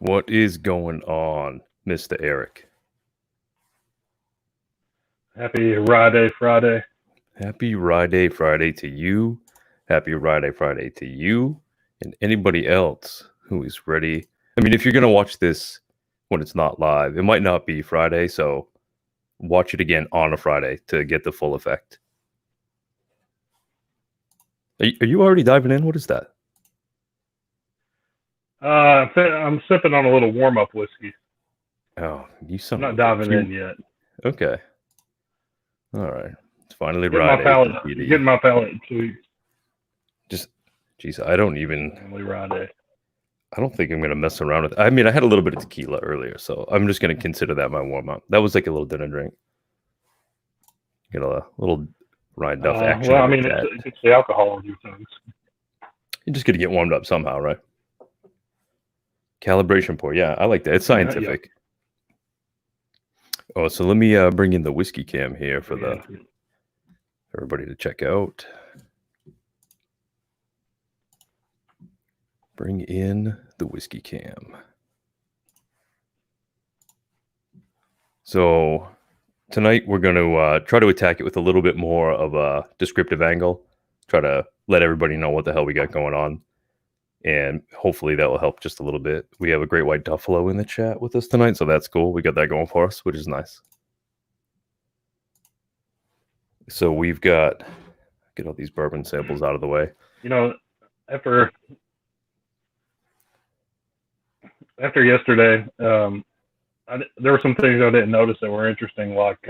What is going on, Mr. Eric? Happy Friday. Happy Rye Friday to you. Happy Rye Friday to you and anybody else who is ready. I mean, if you're going to watch this when it's not live, it might not be Friday, so watch it again on a Friday to get the full effect. Are you already diving in? What is that? I'm sipping on a little warm-up whiskey. Oh, you I'm not diving in yet. Okay. All right. It's finally Friday. Getting my palate sweet. Geez, I don't even. Finally Friday. I don't think I'm going to mess around with it. I mean, I had a little bit of tequila earlier, so I'm just going to consider that my warm-up. That was like a little dinner drink. Get a little Ryan Duff action. Well, I mean, it's the alcohol in your things. You just got to get warmed up somehow, right? Calibration pour. Yeah, I like that. It's scientific. Yeah. Oh, so let me bring in the whiskey cam here for everybody to check out. Bring in the whiskey cam. So tonight we're going to try to attack it with a little bit more of a descriptive angle. Try to let everybody know what the hell we got going on. And hopefully that will help just a little bit. We have a Great White Buffalo in the chat with us tonight, so that's cool. We got that going for us, which is nice. So we've get all these bourbon samples out of the way. You know, after yesterday, there were some things I didn't notice that were interesting, like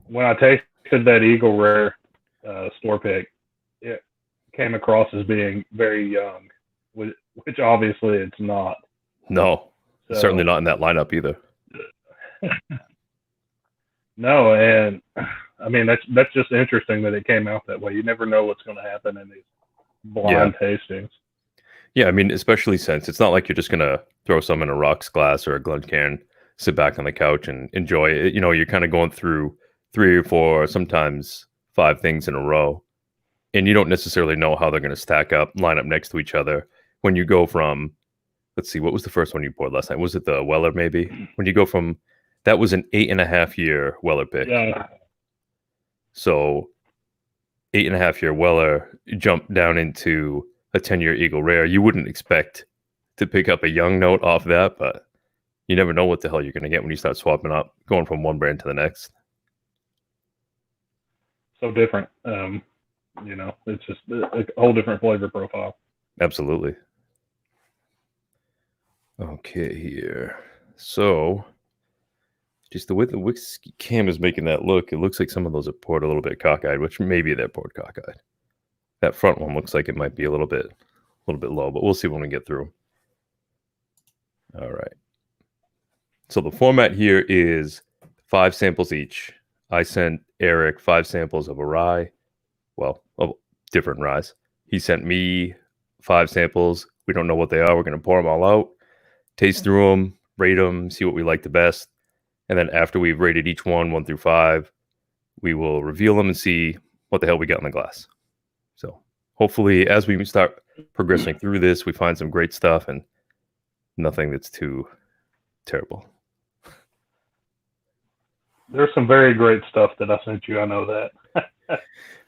when I tasted that Eagle Rare store pick, it came across as being very young, which obviously it's not. No, certainly not in that lineup either. No, and I mean that's just interesting that it came out that way. You never know what's going to happen in these blind tastings. Yeah, I mean, especially since it's not like you're just going to throw some in a rocks glass or a Glencairn, sit back on the couch and enjoy it. You know, you're kind of going through 3 or 4, sometimes 5 things in a row. And you don't necessarily know how they're going to stack up, line up next to each other. When you go from, let's see, what was the first one you poured last night? Was it the Weller, maybe? When you go from, that was an 8.5-year Weller pick. Yeah. So 8.5-year Weller jumped down into a 10-year Eagle Rare. You wouldn't expect to pick up a young note off that, but you never know what the hell you're going to get when you start swapping up, going from one brand to the next. So different. You know, it's just a whole different flavor profile. Absolutely. Okay, here. So, just the way the whiskey cam is making that look, it looks like some of those are poured a little bit cockeyed, which maybe they're poured cockeyed. That front one looks like it might be a little bit low, but we'll see when we get through. All right. So the format here is 5 samples each. I sent Eric 5 samples of a rye. Well, of different ryes. He sent me 5 samples. We don't know what they are. We're going to pour them all out, taste through them, rate them, see what we like the best. And then after we've rated each one 1 through 5, we will reveal them and see what the hell we got in the glass. So hopefully as we start progressing through this, we find some great stuff and nothing that's too terrible. There's some very great stuff that I sent you. I know that.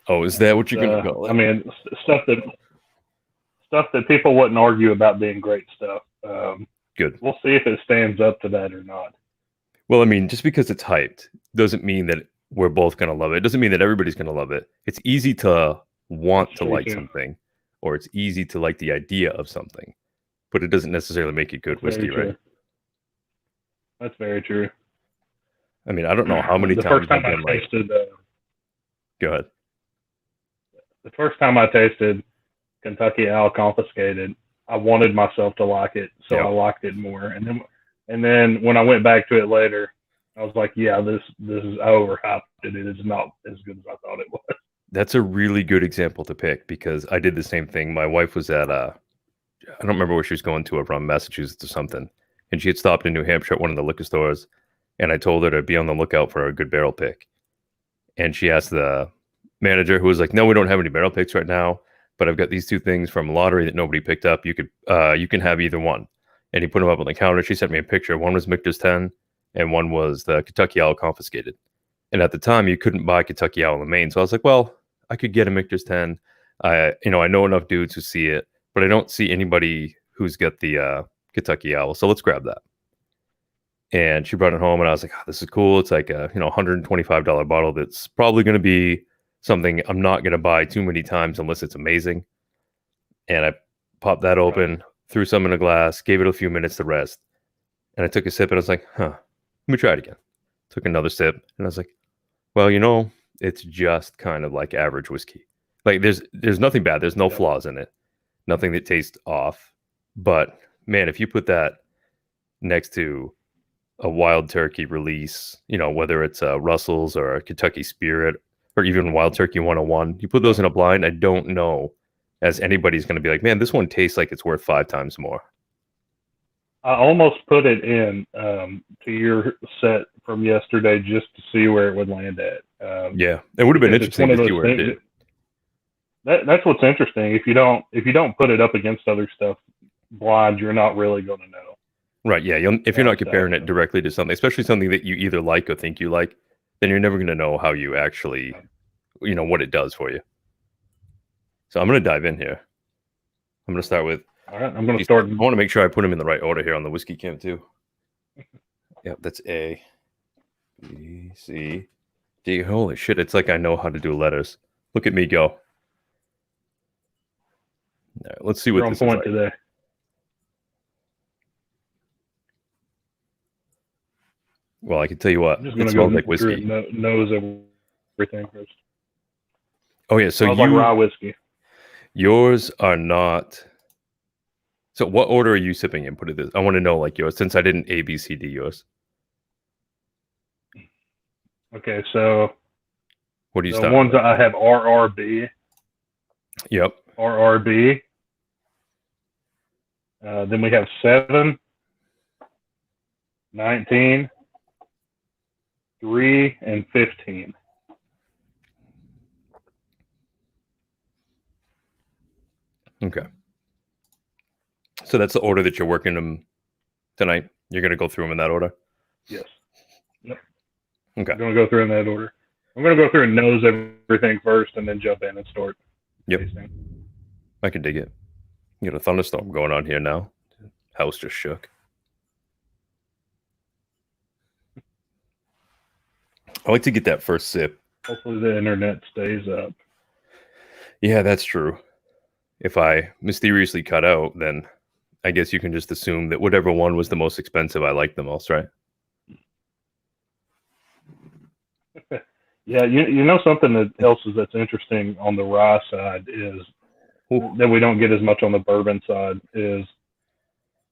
Oh, is that what you're going to call it? I mean, stuff that people wouldn't argue about being great stuff. Good. We'll see if it stands up to that or not. Well, I mean, just because it's hyped doesn't mean that we're both going to love it. It doesn't mean that everybody's going to love it. It's easy to want to like something, or it's easy to like the idea of something, but it doesn't necessarily make it good whiskey, right? That's very true. I mean, I don't know how many times I've been like. Go ahead. The first time I tasted Kentucky Owl Confiscated, I wanted myself to like it, so I liked it more. And then when I went back to it later, I was like, yeah, this is overhyped. It is not as good as I thought it was. That's a really good example to pick because I did the same thing. My wife was at I don't remember where she was going to, from Massachusetts or something, and she had stopped in New Hampshire at one of the liquor stores, and I told her to be on the lookout for a good barrel pick. And she asked the manager, who was like, no, we don't have any barrel picks right now, but I've got these 2 things from a lottery that nobody picked up. You can have either one. and he put them up on the counter. She sent me a picture. One was Michter's 10, and one was the Kentucky Owl Confiscated. And at the time, you couldn't buy Kentucky Owl in Maine. So I was like, well, I could get a Michter's 10. I know enough dudes who see it, but I don't see anybody who's got the Kentucky Owl. So let's grab that. And she brought it home, and I was like, oh, this is cool. It's like a $125 bottle that's probably going to be something I'm not going to buy too many times unless it's amazing. And I popped that open, threw some in a glass, gave it a few minutes to rest. And I took a sip, and I was like, let me try it again. Took another sip, and I was like, well, it's just kind of like average whiskey. Like there's nothing bad. There's no flaws in it. Nothing that tastes off. But man, if you put that next to a Wild Turkey release, whether it's a Russell's or a Kentucky Spirit or even Wild Turkey 101, you put those in a blind, I don't know as anybody's going to be like, man, this one tastes like it's worth 5 times more. I almost put it in to your set from yesterday just to see where it would land at. Yeah, it would have been interesting to see where it did. That's what's interesting. If you don't put it up against other stuff blind, you're not really going to know. Right, yeah. If you're not comparing it directly to something, especially something that you either like or think you like, then you're never going to know how you actually, what it does for you. So I'm going to dive in here. I'm going to start with... All right, I'm going to start... I want to make sure I put them in the right order here on the whiskey cam, too. Yep, that's A, B, C, D. Holy shit, it's like I know how to do letters. Look at me go. All right, let's see what this is like. Today. Well, I can tell you what, it smells like whiskey. Nose everything first. Oh, yeah, so like rye whiskey. Yours are not... So what order are you sipping in? Put it this. I want to know like yours, since I didn't A, B, C, D yours. Okay, so... What do you start with? The ones that I have RRB. Yep. RRB. Then we have 7, 19, 3, and 15. Okay. So that's the order that you're working them tonight? You're going to go through them in that order? Yes. Yep. Okay. I'm going to go through in that order. I'm going to go through and nose everything first and then jump in and start tasting. I can dig it. You got a thunderstorm going on here now. House just shook. I like to get that first sip. Hopefully the internet stays up. Yeah, that's true. If I mysteriously cut out, then I guess you can just assume that whatever one was the most expensive, I liked the most, right? Yeah, you know something else that's interesting on the rye side is that we don't get as much on the bourbon side is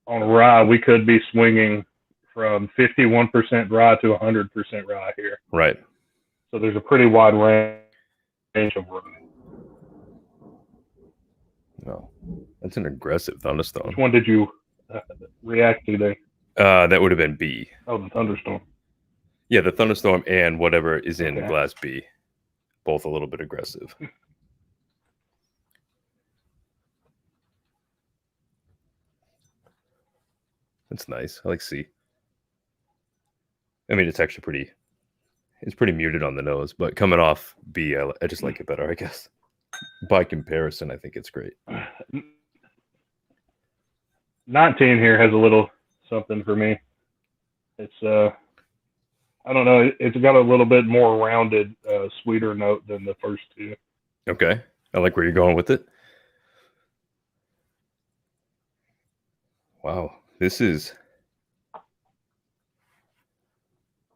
on rye, we could be swinging from 51% rye to 100% rye here. Right. So there's a pretty wide range of rye. No, that's an aggressive thunderstorm. Which one did you react to there? That would have been B. Oh, the thunderstorm. Yeah, the thunderstorm and whatever is in glass B. Both a little bit aggressive. That's nice. I like C. I mean, it's actually pretty muted on the nose, but coming off B, I just like it better, I guess. By comparison, I think it's great. 19 here has a little something for me. It's I don't know. It's got a little bit more rounded, sweeter note than the first two. Okay, I like where you're going with it. Wow, this is...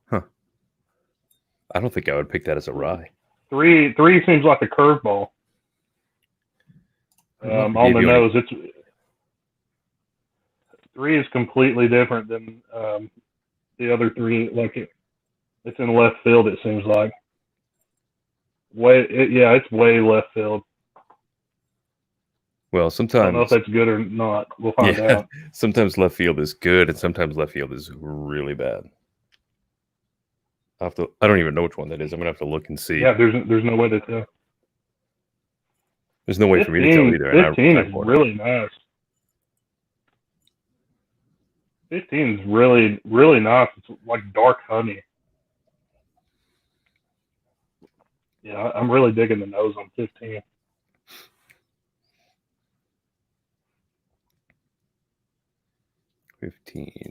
Huh. I don't think I would pick that as a rye. Three seems like a curveball. On the nose, it's 3 is completely different than the other 3. Like it's in left field. It seems like it's way left field. Well, sometimes I don't know if that's good or not. We'll find out. Sometimes left field is good, and sometimes left field is really bad. I don't even know which one that is. I'm gonna have to look and see. Yeah, there's no way to tell. There's no way for me to tell either. 15 is really nice. 15 is really, really nice. It's like dark honey. Yeah, I'm really digging the nose on 15.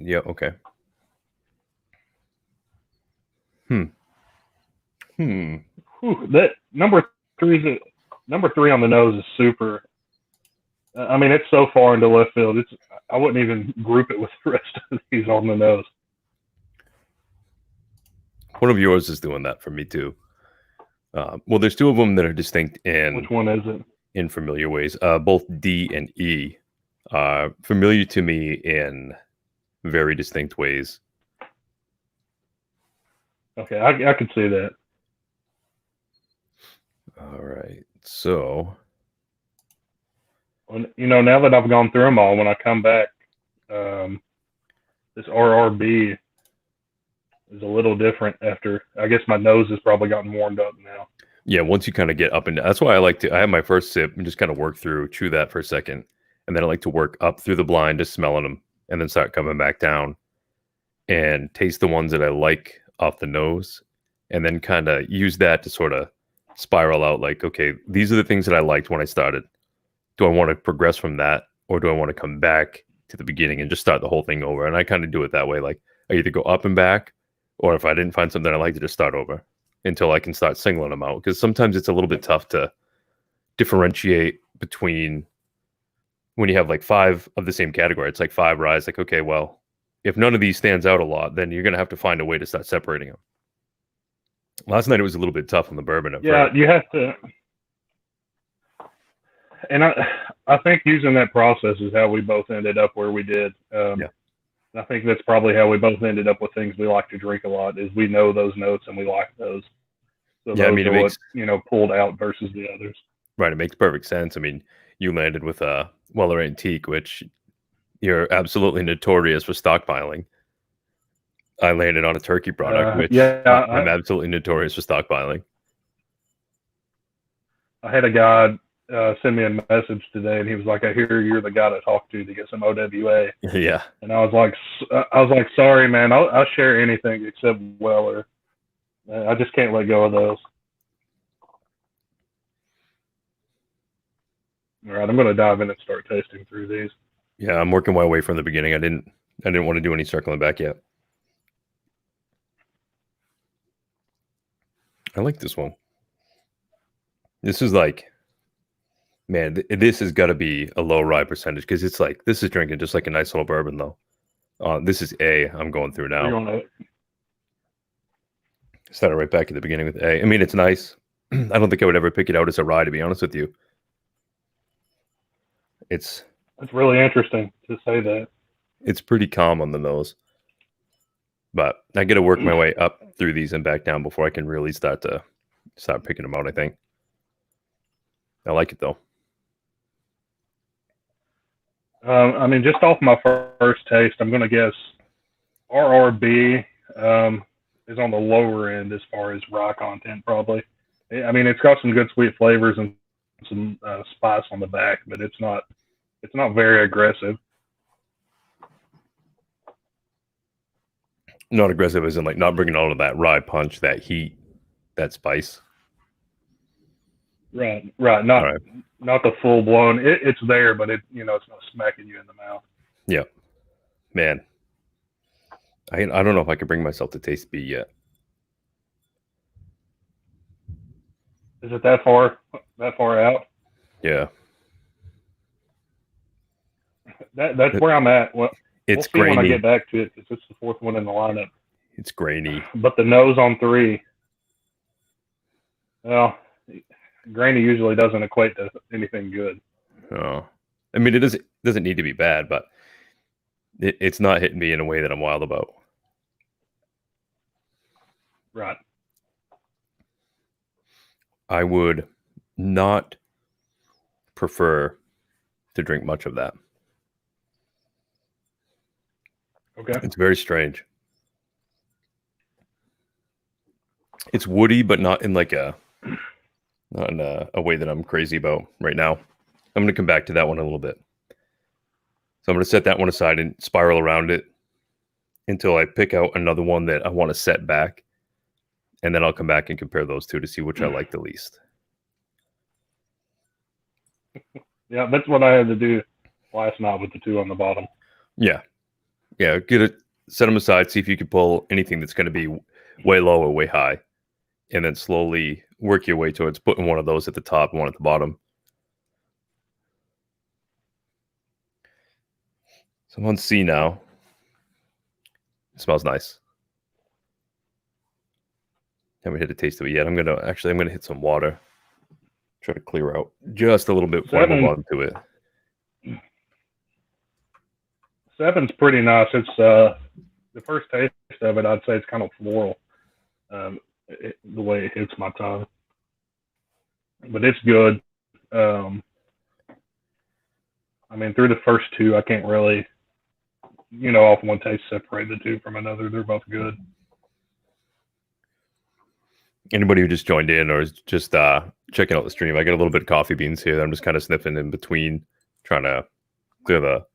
Yeah, okay. That number three on the nose is super. I mean, it's so far into left field. I wouldn't even group it with the rest of these on the nose. One of yours is doing that for me too. Well, there's two of them that are distinct in. Which one is it? In familiar ways. Both D and E are familiar to me in very distinct ways. Okay, I could see that. All right, so now that I've gone through them all, when I come back, this RRB is a little different after. I guess my nose has probably gotten warmed up now. Yeah, once you kind of get up and that's why I have my first sip and just kind of work through, chew that for a second, and then I like to work up through the blind, just smelling them, and then start coming back down and taste the ones that I like off the nose, and then kind of use that to sort of spiral out. Like, okay, these are the things that I liked when I started. Do I want to progress from that, or do I want to come back to the beginning and just start the whole thing over? And I kind of do it that way. Like, I either go up and back, or if I didn't find something I like, to just start over until I can start singling them out. Because sometimes it's a little bit tough to differentiate between when you have like 5 of the same category. It's like 5 ryes. Like, okay, well, if none of these stands out a lot, then you're going to have to find a way to start separating them. Last night it was a little bit tough on the bourbon. Yeah, you have to. And I think using that process is how we both ended up where we did. Yeah. I think that's probably how we both ended up with things we like to drink a lot, is we know those notes and we like those. So yeah, those I mean, are what, pulled out versus the others. Right, it makes perfect sense. I mean, you landed with a Weller Antique, which you're absolutely notorious for stockpiling. I landed on a turkey product, which I'm absolutely notorious for stockpiling. I had a guy send me a message today, and he was like, "I hear you're the guy to talk to get some OWA." Yeah. And I was like, "Sorry, man. I'll share anything except Weller. I just can't let go of those." All right, I'm going to dive in and start tasting through these. Yeah, I'm working my way from the beginning. I didn't want to do any circling back yet. I like this one. This is like, man, this has got to be a low rye percentage, because it's like, this is drinking just like a nice little bourbon, though. This is A. I'm going through now. Started right back at the beginning with A. I mean, it's nice. I don't think I would ever pick it out as a rye, to be honest with you. That's really interesting to say that. It's pretty calm on the nose, but I got to work my way up through these and back down before I can really start picking them out, I think. I like it though. I mean, just off my first taste, I'm going to guess RRB is on the lower end as far as rye content, probably. I mean, it's got some good sweet flavors and some spice on the back, but it's not very aggressive. Not aggressive as in like not bringing all of that rye punch, that heat, that spice. Right. Not the full blown. It's there, but it's not smacking you in the mouth. Yeah, man. I don't know if I can bring myself to taste B yet. Is it that far out? Yeah. That's where I'm at. Well, it's we'll see grainy when I get back to it, because it's the 4th one in the lineup. It's grainy. But the nose on 3, well, grainy usually doesn't equate to anything good. Oh, I mean, it doesn't need to be bad, but it's not hitting me in a way that I'm wild about. Right. I would not prefer to drink much of that. Okay. It's very strange. It's woody, but not in like a way that I'm crazy about right now. I'm going to come back to that one a little bit. So I'm going to set that one aside and spiral around it until I pick out another one that I want to set back, and then I'll come back and compare those two to see which I like the least. Yeah, that's what I had to do last night with the two on the bottom. Yeah, get it, set them aside, see if you can pull anything that's going to be way low or way high, and then slowly work your way towards putting one of those at the top and one at the bottom. So I'm on C now. It smells nice. Haven't hit a taste of it yet. I'm gonna hit some water. Try to clear out just a little bit before I move on to it. 7's pretty nice. It's the first taste of it, I'd say it's kind of floral. The way it hits my tongue, but it's good. I mean, through the first two, I can't really, off one taste separate the two from another. They're both good. Anybody who just joined in or is just checking out the stream, I got a little bit of coffee beans here that I'm just kind of sniffing in between, trying to clear the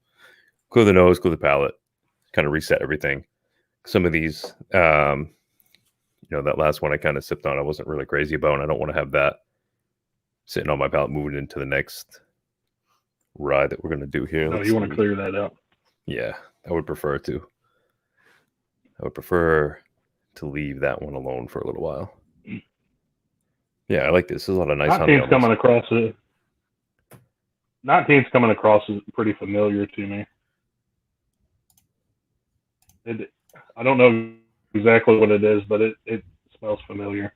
nose, clear the palate, kind of reset everything. Some of these, that last one I kind of sipped on, I wasn't really crazy about, and I don't want to have that sitting on my palate moving into the next ride that we're going to do here. No, you want to clear that out. Yeah, I would prefer to. I would prefer to leave that one alone for a little while. Yeah, I like this. There's a lot of nice 19's coming across it. 19's coming across as pretty familiar to me. I don't know exactly what it is, but it smells familiar.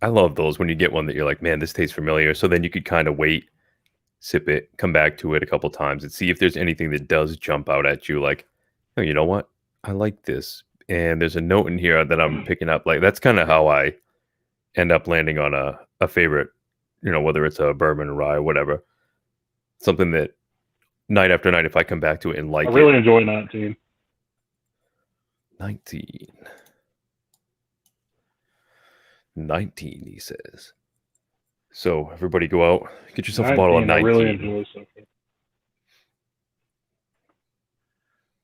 I love those when you get one that you're like, man, this tastes familiar. So then you could kind of wait, sip it, come back to it a couple times and see if there's anything that does jump out at you. Like, oh, you know what? I like this. And there's a note in here that I'm picking up. Like, that's kind of how I end up landing on a favorite, whether it's a bourbon, rye, whatever. Something that night after night, if I come back to it and like it. I really enjoy 19. 19, he says. So everybody go out, get yourself a bottle of 19. I really enjoy something.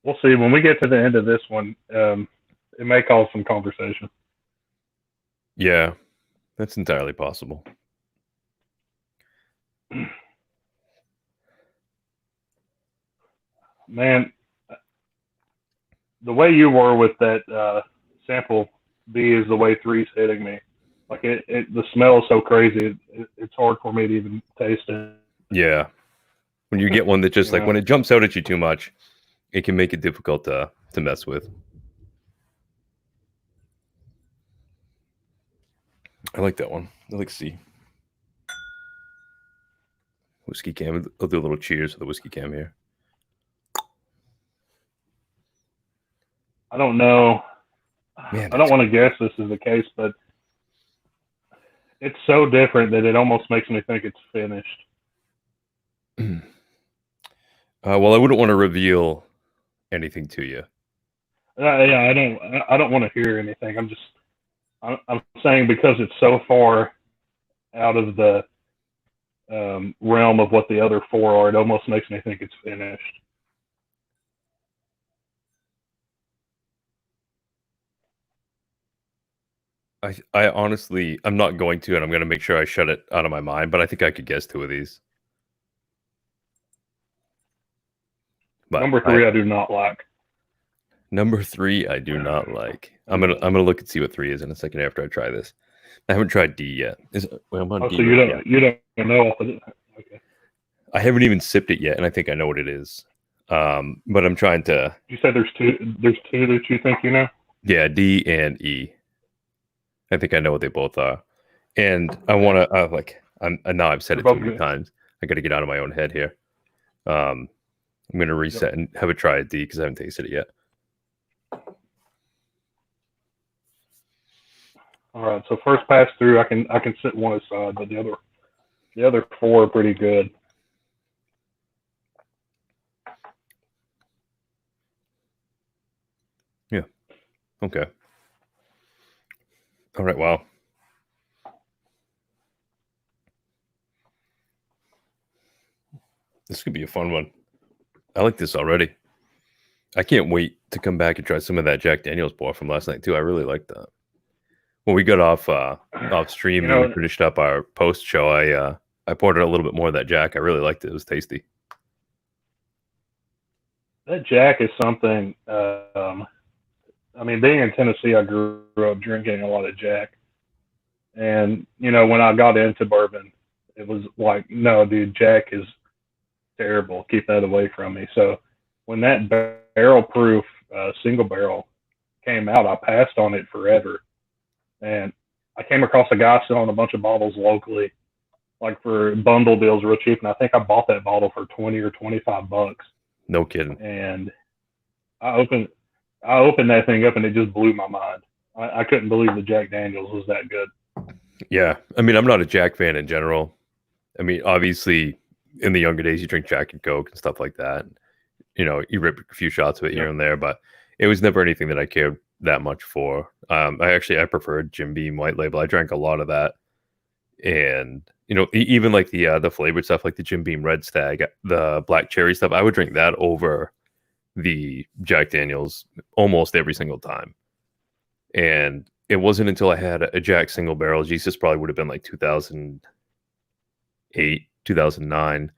We'll see. When we get to the end of this one, it may cause some conversation. Yeah, that's entirely possible. Man, the way you were with that sample B is the way 3's hitting me. Like the smell is so crazy. It's hard for me to even taste it. Yeah, when you get one that just when it jumps out at you too much, it can make it difficult to mess with. I like that one. I like C. Whiskey cam. I'll do a little cheers for the whiskey cam here. I don't know. Man, I don't want to guess this is the case, but it's so different that it almost makes me think it's finished. Well, I wouldn't want to reveal anything to you. Yeah, I don't want to hear anything. I'm saying because it's so far out of the realm of what the other four are, it almost makes me think it's finished. I honestly, I'm not going to, and I'm going to make sure I shut it out of my mind, but I think I could guess two of these. But number 3, I do not like. Number 3, I do not like. I'm gonna look and see what 3 is in a second after I try this. I haven't tried D yet. I'm on D so you don't know? Okay. I haven't even sipped it yet, and I think I know what it is. But I'm trying to. You said there's two. There's two that you think you know. Yeah, D and E. I think I know what they both are, and I want to now I've said it too many times. I got to get out of my own head here. I'm going to reset and have a try at D because I haven't tasted it yet. All right, so first pass through, I can sit one aside, but the other four are pretty good. Yeah. Okay. All right. Wow. This could be a fun one. I like this already. I can't wait to come back and try some of that Jack Daniel's pour from last night too. I really liked that. When we got off stream and we finished up our post show, I poured it a little bit more of that Jack. I really liked it. It was tasty. That Jack is something. I mean, being in Tennessee, I grew up drinking a lot of Jack, and when I got into bourbon, it was like, no, dude, Jack is terrible. Keep that away from me. So when that barrel proof single barrel came out, I passed on it forever. And I came across a guy selling a bunch of bottles locally, like for bundle deals real cheap. And I think I bought that bottle for 20 or 25 bucks. No kidding. And I opened that thing up and it just blew my mind. I couldn't believe the Jack Daniels was that good. Yeah. I mean, I'm not a Jack fan in general. I mean, obviously in the younger days, you drink Jack and Coke and stuff like that. You rip a few shots of it here and there, but it was never anything that I cared that much for. I preferred Jim Beam White Label. I drank a lot of that, and even like the flavored stuff, like the Jim Beam Red Stag, the black cherry stuff. I would drink that over the Jack Daniels almost every single time. And it wasn't until I had a Jack single barrel. Jesus, probably would have been like 2008, 2009.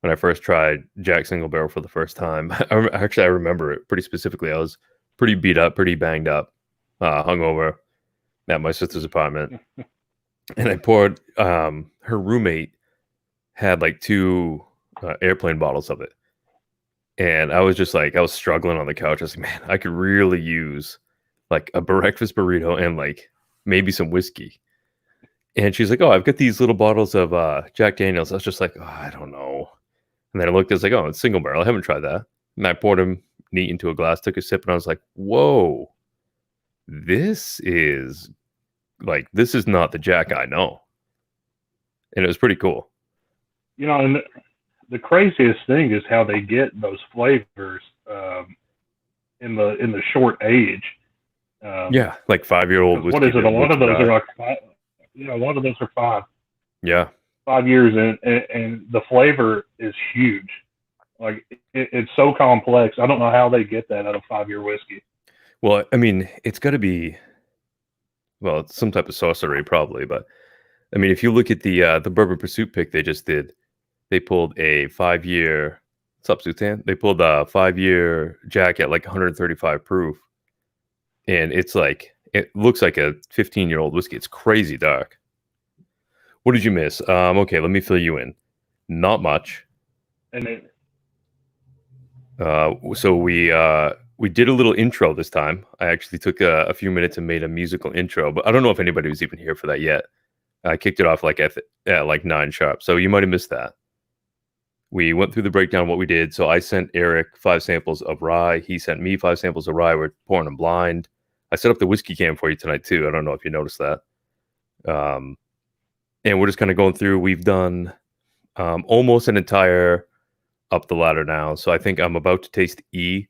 When I first tried Jack single barrel for the first time. I remember it pretty specifically. I was pretty beat up, pretty banged up, hungover at my sister's apartment. And I poured, her roommate had like 2 airplane bottles of it. And I was just like, I was struggling on the couch. I was like, man, I could really use like a breakfast burrito and like maybe some whiskey. And she's like, oh, I've got these little bottles of Jack Daniels. I was just like, oh, I don't know. And then I looked, I was like, oh, it's single barrel. I haven't tried that. And I poured them neat into a glass, took a sip, and I was like, whoa, this is not the Jack I know. And it was pretty cool. And the craziest thing is how they get those flavors in the short age. Yeah, like 5-year-old whiskey. What is it? A lot of those are like 5. A lot of those are 5. Yeah. 5 years and the flavor is huge. Like it's so complex. I don't know how they get that out of 5-year whiskey. Well, I mean, it's got to be, it's some type of sorcery probably. But I mean, if you look at the Bourbon Pursuit pick they just did, they pulled a 5-year. What's up, Sultan? They pulled a 5-year Jack at like 135 proof, and it looks like a 15-year-old whiskey. It's crazy dark. What did you miss? Okay, let me fill you in. Not much. And so we did a little intro this time. I actually took a few minutes and made a musical intro, but I don't know if anybody was even here for that yet. I kicked it off like at like 9 sharp, so you might have missed that. We went through the breakdown of what we did. So I sent Eric 5 samples of rye. He sent me 5 samples of rye. We're pouring them blind. I set up the whiskey cam for you tonight too. I don't know if you noticed that. And we're just kind of going through. We've done almost an entire up the ladder now. So I think I'm about to taste E,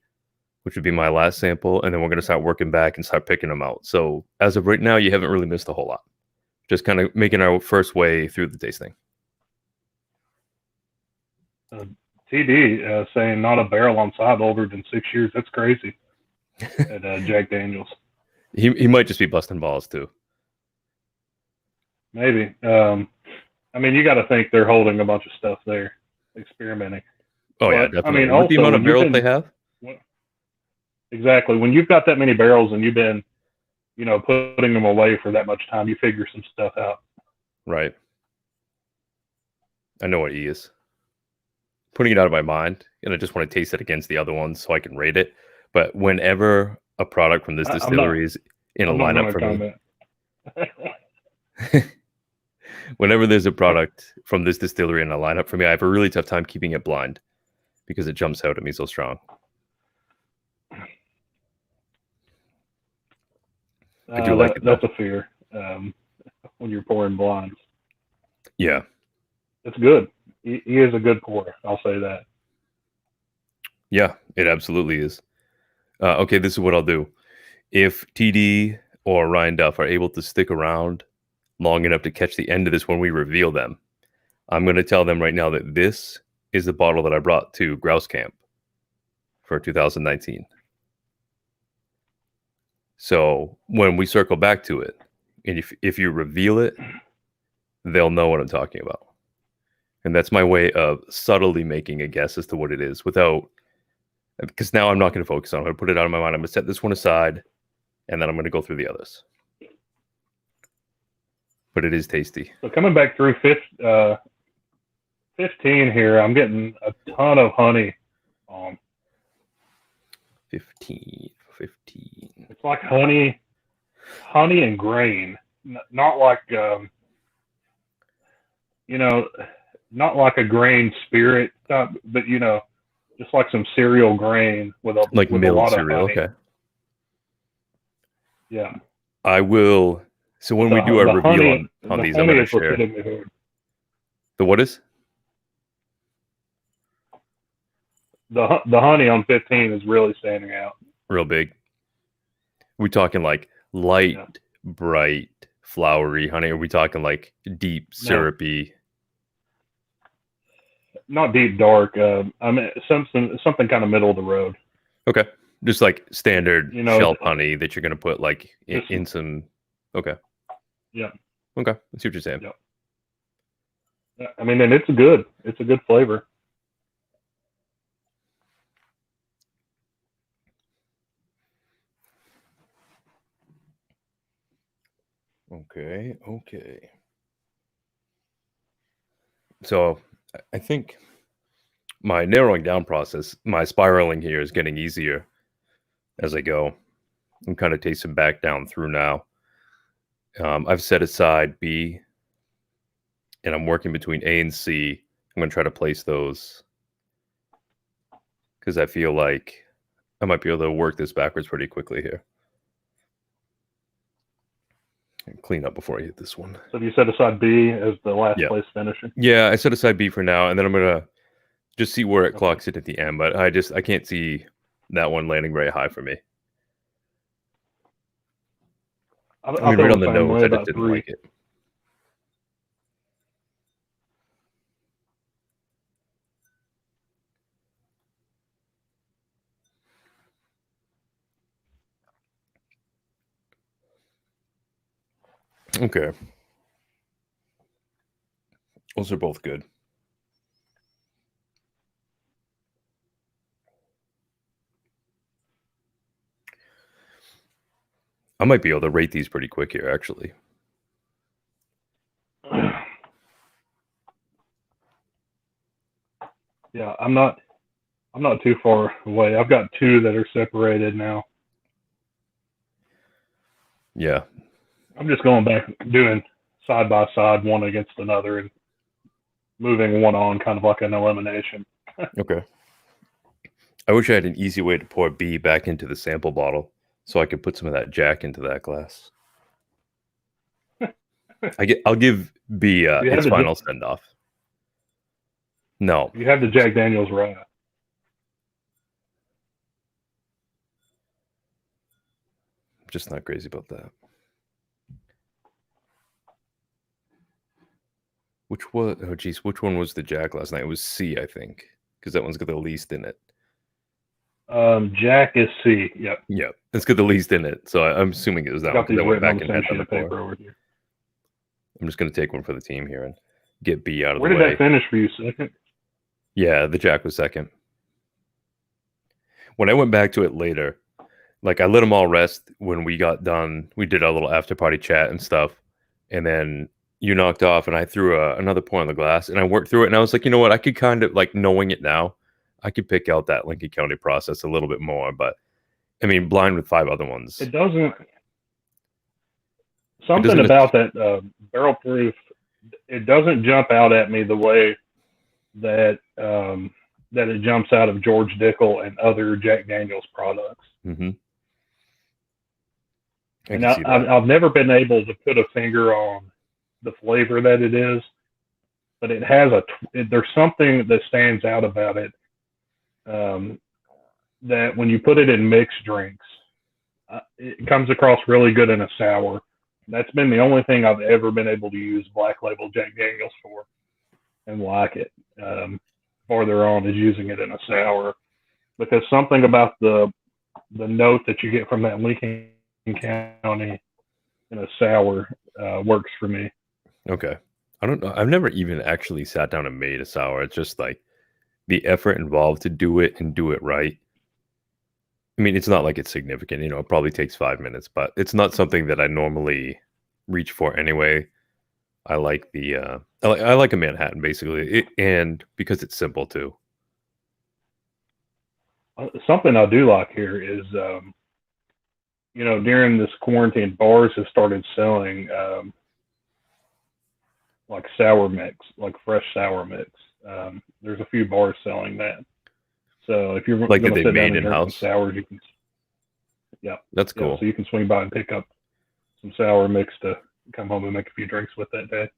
which would be my last sample. And then we're going to start working back and start picking them out. So as of right now, you haven't really missed a whole lot. Just kind of making our first way through the tasting. TD saying not a barrel on side older than 6 years. That's crazy. At Jack Daniels. He might just be busting balls too. Maybe. I mean, you got to think they're holding a bunch of stuff there, experimenting. Oh, yeah, definitely. I mean, also, the amount of barrels they have? Exactly. When you've got that many barrels and you've been, putting them away for that much time, you figure some stuff out. Right. I know what E is. Putting it out of my mind, and I just want to taste it against the other ones so I can rate it. But whenever a product from this distillery is in a lineup for me, whenever there's a product from this distillery in a lineup for me, I have a really tough time keeping it blind because it jumps out at me so strong. I do like it. That's a fear when you're pouring blinds. Yeah. It's good. He is a good pourer. I'll say that. Yeah, it absolutely is. Okay, this is what I'll do. If TD or Ryan Duff are able to stick around long enough to catch the end of this when we reveal them, I'm going to tell them right now that this is the bottle that I brought to Grouse Camp for 2019. So when we circle back to it, and if you reveal it, they'll know what I'm talking about. And that's my way of subtly making a guess as to what it is without, because now I'm not going to focus on it. I'm going to put it out of my mind. I'm going to set this one aside, and then I'm going to go through the others. But it is tasty. So coming back through 15 here, I'm getting a ton of honey on. 15. It's like honey and grain. Not like, not like a grain spirit type, but, just like some cereal grain with a milled lot cereal. of honey. Okay. Yeah. I will. So when we do our reveal on these, I'm going to share. The what is? The honey on 15 is really standing out. Real big. We talking like light, bright, flowery honey? Are we talking like deep, syrupy? Not deep, dark. I mean, something kind of middle of the road. Okay. Just like standard shelf honey that you're going to put like in some. Okay. Yeah. Okay. I see what you're saying. Yeah. I mean, and it's good. It's a good flavor. Okay. So I think my narrowing down process, my spiraling here is getting easier as I go. I'm kind of tasting back down through now. I've set aside B, and I'm working between A and C. I'm going to try to place those because I feel like I might be able to work this backwards pretty quickly here. And clean up before I hit this one. So you set aside B as the last place finisher? Yeah, I set aside B for now, and then I'm going to just see where it clocks it at the end. But I can't see that one landing very high for me. I mean, right on the nose, I just didn't like it. Okay. Those are both good. I might be able to rate these pretty quick here, actually. Yeah, I'm not too far away. I've got two that are separated now. Yeah. I'm just going back, doing side by side, one against another, and moving one on, kind of like an elimination. Okay. I wish I had an easy way to pour B back into the sample bottle so I could put some of that Jack into that glass. I'll give B its final send off. No. You have the Jack Daniels right. I'm just not crazy about that. Which one was the Jack last night? It was C, I think, because that one's got the least in it. Jack is C. Yep. Yep. It's got the least in it, so I'm assuming it was that one. Because I went back and had another pour. I'm just going to take one for the team here and get B out of the way. Where did that finish for you? Second? Yeah, the Jack was second. When I went back to it later, like I let them all rest when we got done. We did our little after party chat and stuff, and then you knocked off, and I threw another pour on the glass, and I worked through it, and I was like, you know what? I could kind of, like, knowing it now, I could pick out that Lincoln County process a little bit more, but I mean, blind with 5 other ones. It doesn't. Something about that barrel proof, it doesn't jump out at me the way that that it jumps out of George Dickel and other Jack Daniels products. Mm-hmm. And I've never been able to put a finger on the flavor that it is, but it has there's something that stands out about it that when you put it in mixed drinks, it comes across really good in a sour. That's been the only thing I've ever been able to use Black Label Jack Daniels for and like it. Farther on is using it in a sour. because something about the note that you get from that Lincoln County in a sour works for me. Okay. I don't know. I've never even actually sat down and made a sour. It's just like the effort involved to do it and do it right. I mean, it's not like it's significant, it probably takes 5 minutes, but it's not something that I normally reach for anyway. I like I like a Manhattan basically, and because it's simple too. Something I do like here is, during this quarantine, bars have started selling like sour mix, like fresh sour mix. There's a few bars selling that. So if you're Like going that to they sit down made and drink some in-house. sours, you can, That's cool. so you can swing by and pick up some sour mix to come home and make a few drinks with that day.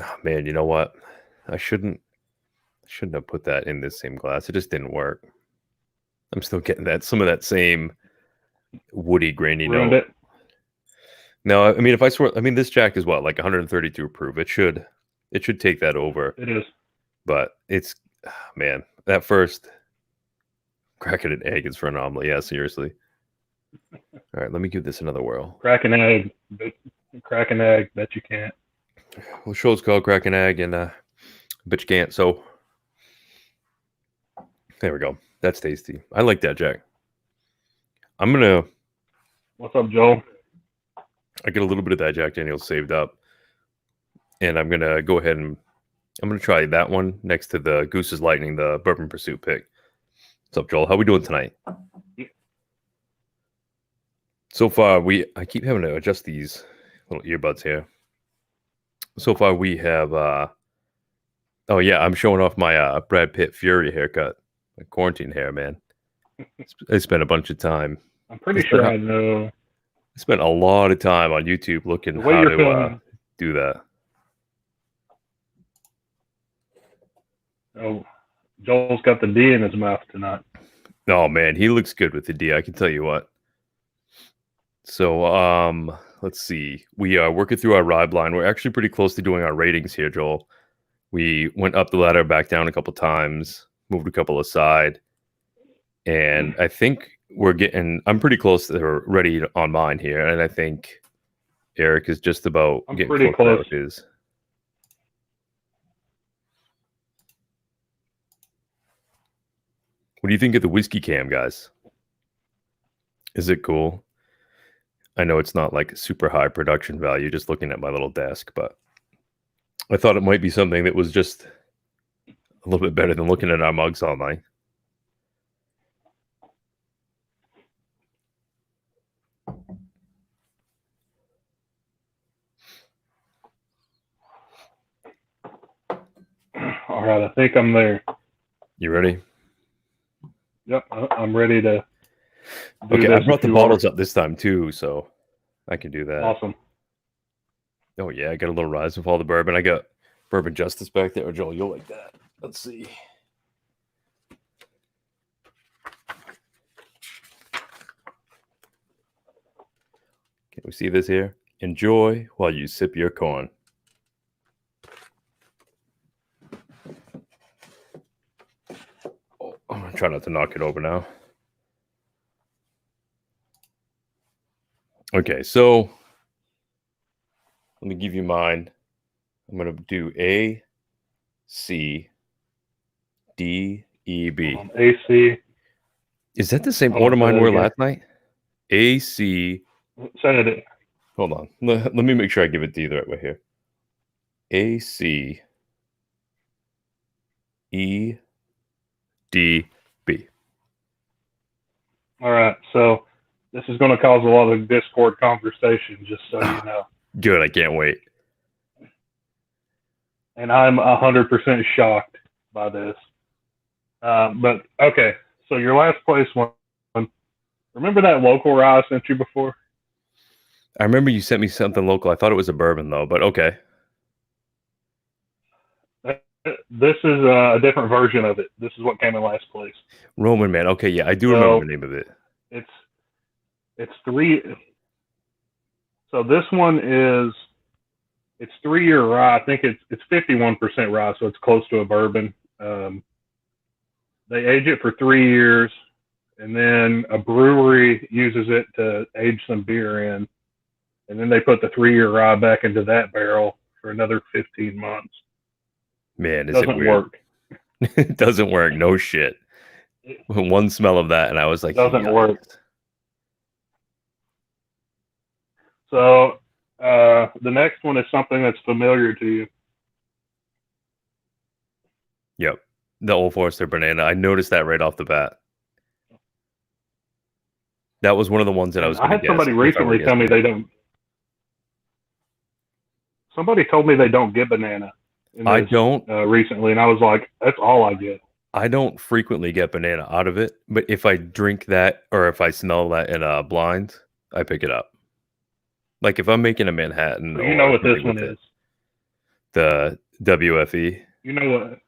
Oh, man, you know what? I shouldn't have put that in this same glass. It just didn't work. I'm still getting some of that same woody, grainy Ruined note. it. No, I mean, this Jack is what, like 132 proof. It should take that over. It is. But it's, man, that first cracking an egg is phenomenal. Yeah, seriously. All right, let me give this another whirl. Crack an egg. Bet you can't. Well, show's called Crack an Egg, and bet you can't. So there we go. That's tasty. I like that, Jack. I'm gonna. What's up, Joel? I get a little bit of that Jack Daniels saved up, and I'm gonna go ahead and I'm gonna try that one next to the Goose's Lightning, the Bourbon Pursuit pick. What's up, Joel? How we doing tonight? So far, I keep having to adjust these little earbuds here. So far, we have. Oh yeah, I'm showing off my Brad Pitt Fury haircut, my quarantine hair, man. I spent a bunch of time. I'm pretty sure I know. I spent a lot of time on YouTube looking how to do that. Oh, Joel's got the D in his mouth tonight. Oh man, he looks good with the D. I can tell you what. So let's see. We are working through our rye blind. We're actually pretty close to doing our ratings here, Joel. We went up the ladder, back down a couple times, moved a couple aside, and I think I'm pretty close to ready on mine here, and I think Eric is just about getting pretty close with his. What do you think of the whiskey cam, guys? Is it cool? I know it's not like super high production value just looking at my little desk, but I thought it might be something that was just a little bit better than looking at our mugs all night. All right, I think I'm there. You ready? Yep, I'm ready to. Okay, I brought the bottles up this time too, so I can do that. Awesome. Oh yeah, I got a little Rise and Fall the bourbon. I got Bourbon Justice back there. Oh, Joel, you'll like that. Let's see. Can we see this here? Enjoy while you sip your corn. Oh, I'm gonna try not to knock it over now. Okay, so let me give you mine. I'm going to do A, C, D, E, B. A, C. Is that the same order mine were last night? A, C. Send it. Hold on. Let me make sure I give it to you the right way here. A, C, E, D, B. All right, so this is going to cause a lot of Discord conversation, just so you know. Good, I can't wait. And I'm 100% shocked by this. But, okay, so your last place one, remember that local rye I sent you before? I remember you sent me something local. I thought it was a bourbon, though, but okay. This is a different version of it. This is what came in last place. Roman Man. Okay, yeah, I do remember the name of it. It's 3. So this one is, it's 3-year rye. I think it's 51% rye, so it's close to a bourbon. They age it for 3 years, and then a brewery uses it to age some beer in, and then they put the 3-year rye back into that barrel for another 15 months. Man, It doesn't work. It doesn't work. No shit. One smell of that, and I was like, doesn't yikes. work. So the next one is something that's familiar to you. Yep. The Old Forester banana. I noticed that right off the bat. That was one of the ones that I was going to guess. I had somebody recently tell me they don't. Somebody told me they don't get banana. I don't. Recently, and I was like, that's all I get. I don't frequently get banana out of it, but if I drink that or if I smell that in a blind, I pick it up. Like if I'm making a Manhattan. So you know what this one is? The WFE. You know what?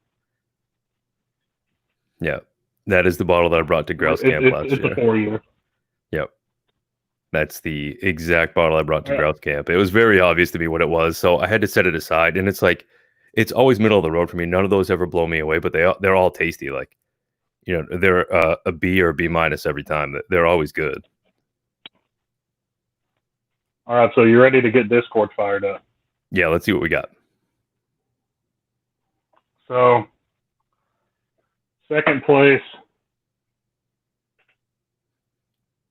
Yeah. That is the bottle that I brought to Grouse Camp last year. It's a 4-year. Yep. That's the exact bottle I brought to Grouse Camp. It was very obvious to me what it was, so I had to set it aside. And it's like, it's always middle of the road for me. None of those ever blow me away, but they're all tasty. Like, you know, they're a B or a B- every time. They're always good. All right, so you ready to get Discord fired up? Yeah, let's see what we got. So, second place.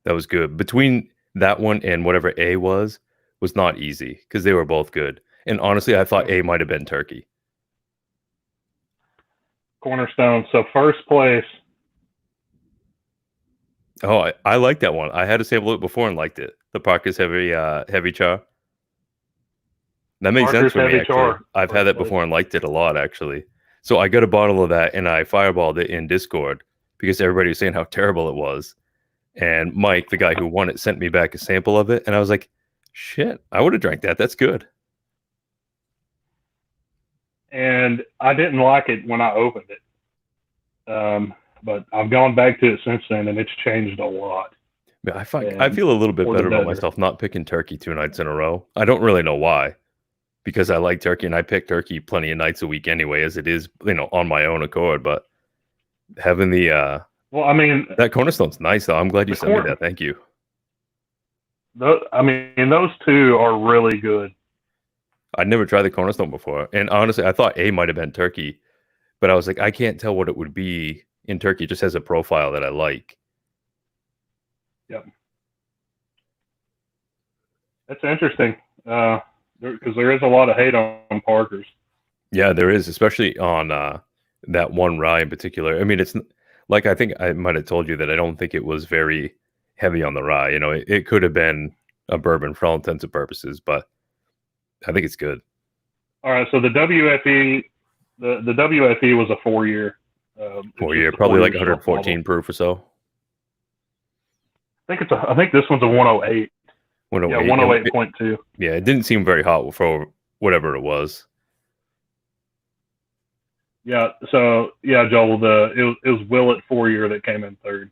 That was good. Between that one and whatever A was not easy because they were both good. And honestly, I thought A might have been turkey. Cornerstone. So first place. Oh, I like that one. I had a sample it before and liked it. The Parker's heavy char. That makes sense for me, actually. I've had that before and liked it a lot, actually. So I got a bottle of that and I fireballed it in Discord because everybody was saying how terrible it was. And Mike, the guy who won it, sent me back a sample of it. And I was like, shit, I would have drank that. That's good. And I didn't like it when I opened it. But I've gone back to it since then, and it's changed a lot. Yeah, I feel a little bit better about myself not picking turkey 2 nights in a row. I don't really know why, because I like turkey and I pick turkey plenty of nights a week anyway, as it is, you know, on my own accord. But having the well, I mean, that Cornerstone's nice though. I'm glad you sent me that. Thank you. I mean, those two are really good. I'd never tried the Cornerstone before, and honestly, I thought A might have been turkey, but I was like, I can't tell what it would be in turkey. It just has a profile that I like. Yep. That's interesting, because there is a lot of hate on Parkers. Yeah, there is, especially on that one rye in particular. I mean, it's like, I think I might have told you that I don't think it was very heavy on the rye. You know, it could have been a bourbon for all intents and purposes, but I think it's good. All right, so the WFE, the WFE was a 4-year. 4-year, probably like 114 proof or so. I think this one's a 108. 108. Yeah, 108.2. Yeah, it didn't seem very hot for whatever it was. Yeah, so yeah, Joel, it was Willet 4-year that came in third,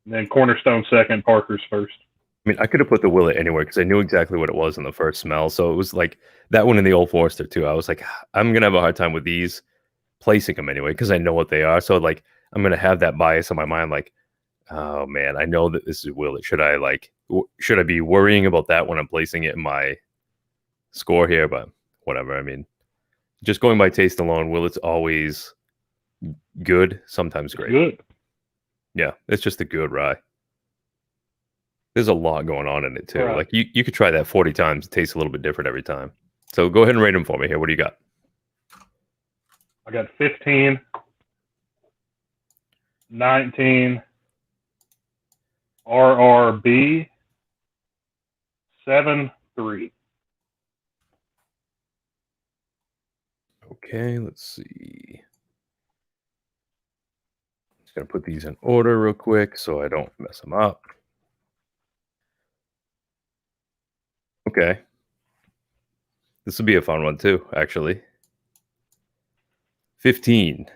and then Cornerstone second, Parker's first. I mean, I could have put the Willet anywhere because I knew exactly what it was in the first smell. So it was like that one in the Old Forester too. I was like, I'm gonna have a hard time with these placing them anyway because I know what they are. So like, I'm gonna have that bias in my mind, like, oh man, I know that this is Willet. Should I be worrying about that when I'm placing it in my score here? But whatever. I mean, just going by taste alone, Willet's always good, sometimes great. Good. Yeah, it's just a good rye. There's a lot going on in it too. Right. Like you could try that 40 times. It tastes a little bit different every time. So go ahead and rate them for me here. What do you got? I got 15, 19, RRB, 7-3. Okay, let's see. Just gonna put these in order real quick so I don't mess them up. Okay. This will be a fun one too, actually. 15.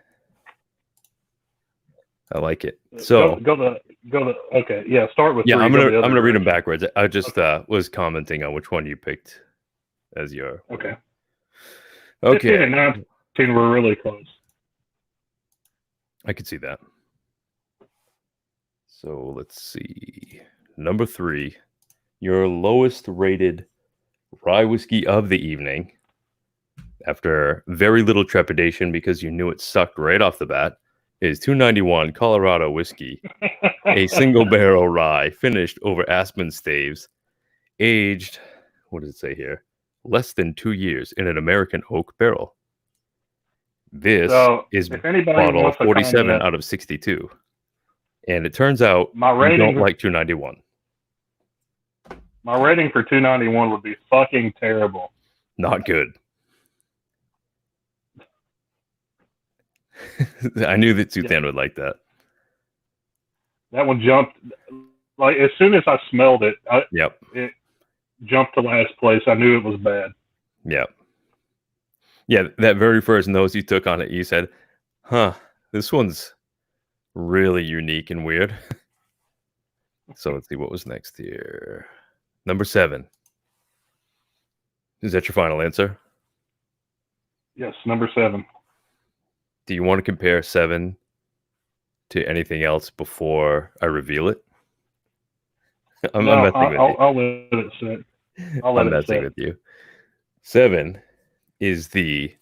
I like it. So go the okay, yeah, start with 3. I'm gonna read them direction. backwards. I just was commenting on which one you picked as your Okay. 15 Okay. and 19 were really close. I could see that. So let's see. Number 3, your lowest rated rye whiskey of the evening, after very little trepidation because you knew it sucked right off the bat, is 291 Colorado whiskey, a single barrel rye finished over aspen staves, aged, what does it say here? Less than 2 years in an American oak barrel. This is if anybody bottle wants to 47 comment, out of 62. And it turns out my you rating, don't like 291. My rating for 291 would be fucking terrible. Not good. I knew that Suthan would like that. That one jumped, like, as soon as I smelled it, it jumped to last place. I knew it was bad. Yep. Yeah, that very first nose you took on it, you said, huh, this one's really unique and weird. So let's see what was next here. Number 7. Is that your final answer? Yes, number 7. Do you want to compare 7 to anything else before I reveal it? I'm messing with you. I'll let it sit. I'm messing with you. 7 is the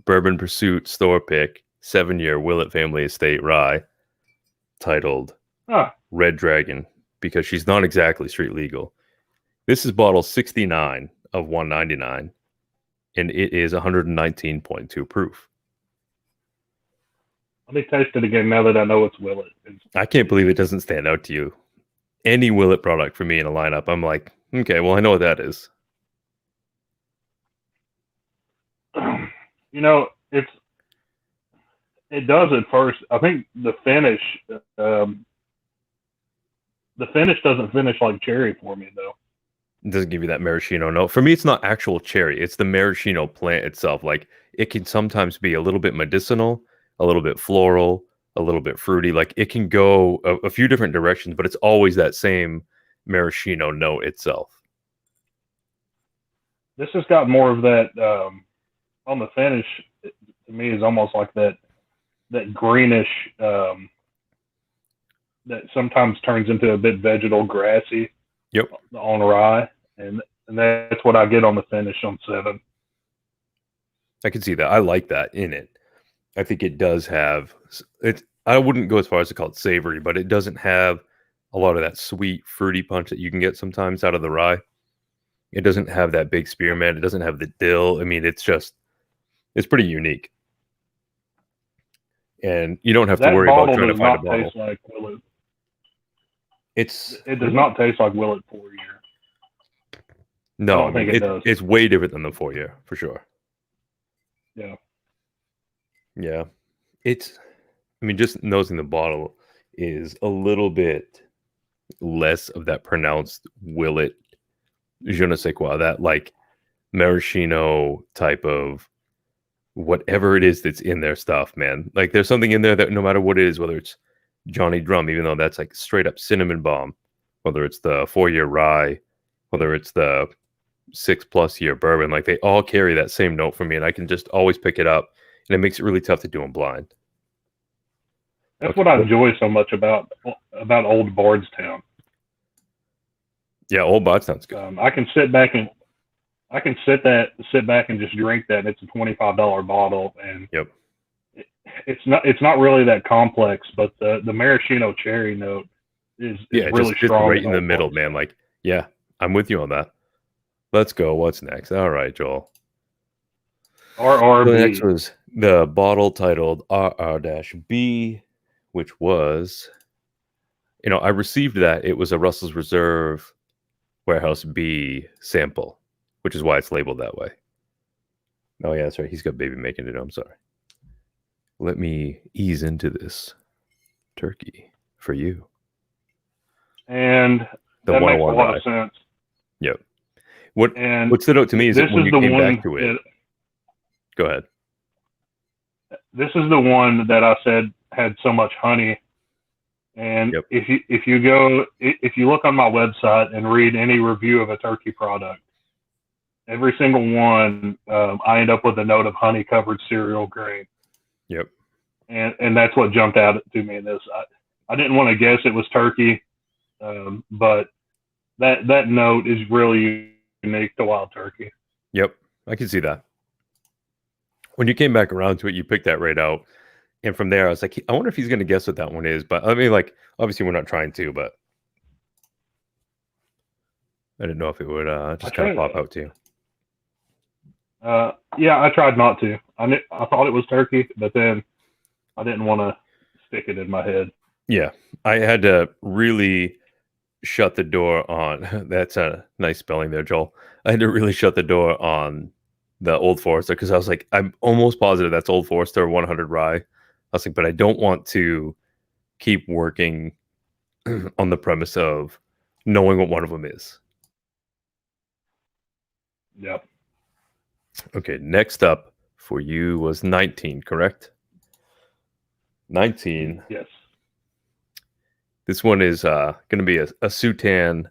Bourbon Pursuit store pick 7-year Willett Family Estate rye, titled Red Dragon, because she's not exactly street legal. This is bottle 69 of 199, and it is 119.2 proof. Let me taste it again now that I know it's Willett. I can't believe it doesn't stand out to you. Any Willett product for me in a lineup, I'm like, okay, well, I know what that is. You know, it does at first. I think the finish doesn't finish like cherry for me, though. It doesn't give you that maraschino note. For me, it's not actual cherry. It's the maraschino plant itself. Like, it can sometimes be a little bit medicinal, a little bit floral, a little bit fruity. Like, it can go a few different directions, but it's always that same maraschino note itself. This has got more of that on the finish. To me, is almost like that greenish that sometimes turns into a bit vegetal grassy. Yep. On rye, and that's what I get on the finish on 7. I can see that. I like that in it. I think it does have it. I wouldn't go as far as to call it savory, but it doesn't have a lot of that sweet, fruity punch that you can get sometimes out of the rye. It doesn't have that big spearmint. It doesn't have the dill. I mean, it's pretty unique. And you don't have to worry about trying to find a bottle. Taste like Willett. It does not taste like Willett 4-year. No, I don't think it does. It's way different than the 4-year, for sure. Yeah. Yeah. Just nosing the bottle is a little bit less of that pronounced Willett, je ne sais quoi, that like maraschino type of whatever it is that's in their stuff, man. Like, there's something in there that no matter what it is, whether it's Johnny Drum, even though that's like straight up cinnamon bomb, whether it's the 4-year rye, whether it's the 6+ year bourbon, like they all carry that same note for me, and I can just always pick it up, and it makes it really tough to do them blind. That's what I enjoy so much about Old Bardstown. Yeah, Old Bardstown's good. I can sit back and just drink that, and it's a $25 bottle, and yep. It's not really that complex, but the maraschino cherry note is really strong. Right in the middle, man. Like, yeah, I'm with you on that. Let's go. What's next? All right, Joel. RRB. The next was the bottle titled RR-B, which was, I received that. It was a Russell's Reserve Warehouse B sample, which is why it's labeled that way. Oh, yeah, that's right. He's got baby making it. I'm sorry. Let me ease into this turkey for you. And that makes a lot of sense. Yep. What stood out to me is that when you came back to it. Go ahead. This is the one that I said had so much honey. And yep. if you look on my website and read any review of a turkey product, every single one, I end up with a note of honey-covered cereal grain. Yep. and that's what jumped out to me in this. I didn't want to guess it was turkey, but that note is really unique to wild turkey. Yep, I can see that. When you came back around to it, you picked that right out. And from there, I was like, I wonder if he's going to guess what that one is. But I mean, like, obviously, we're not trying to, but I didn't know if it would just kind of pop out to you. Yeah, I tried not to. I thought it was turkey, but then I didn't want to stick it in my head. Yeah, I had to really shut the door on. That's a nice spelling there, Joel. I had to really shut the door on the Old Forester because I was like, I'm almost positive that's Old Forester 100 rye. I was like, but I don't want to keep working on the premise of knowing what one of them is. Yep. Okay, next up for you was 19, correct? 19. Yes. This one is going to be a Sutan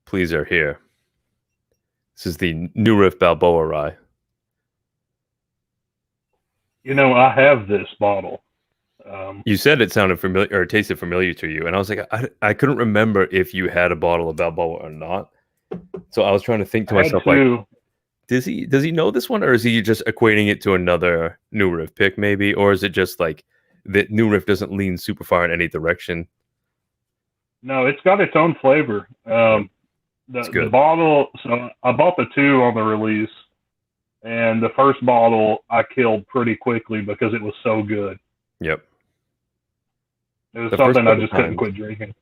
pleaser here. This is the New Riff Balboa rye. You know, I have this bottle. You said it sounded familiar or tasted familiar to you, and I was like, I couldn't remember if you had a bottle of Balboa or not. So I was trying to think to myself, like, does he know this one, or is he just equating it to another New Riff pick, maybe, or is it just like that New Riff doesn't lean super far in any direction? No, it's got its own flavor. The bottle. So I bought the 2 on the release, and the first bottle I killed pretty quickly because it was so good. Yep. It was something I just couldn't quit drinking.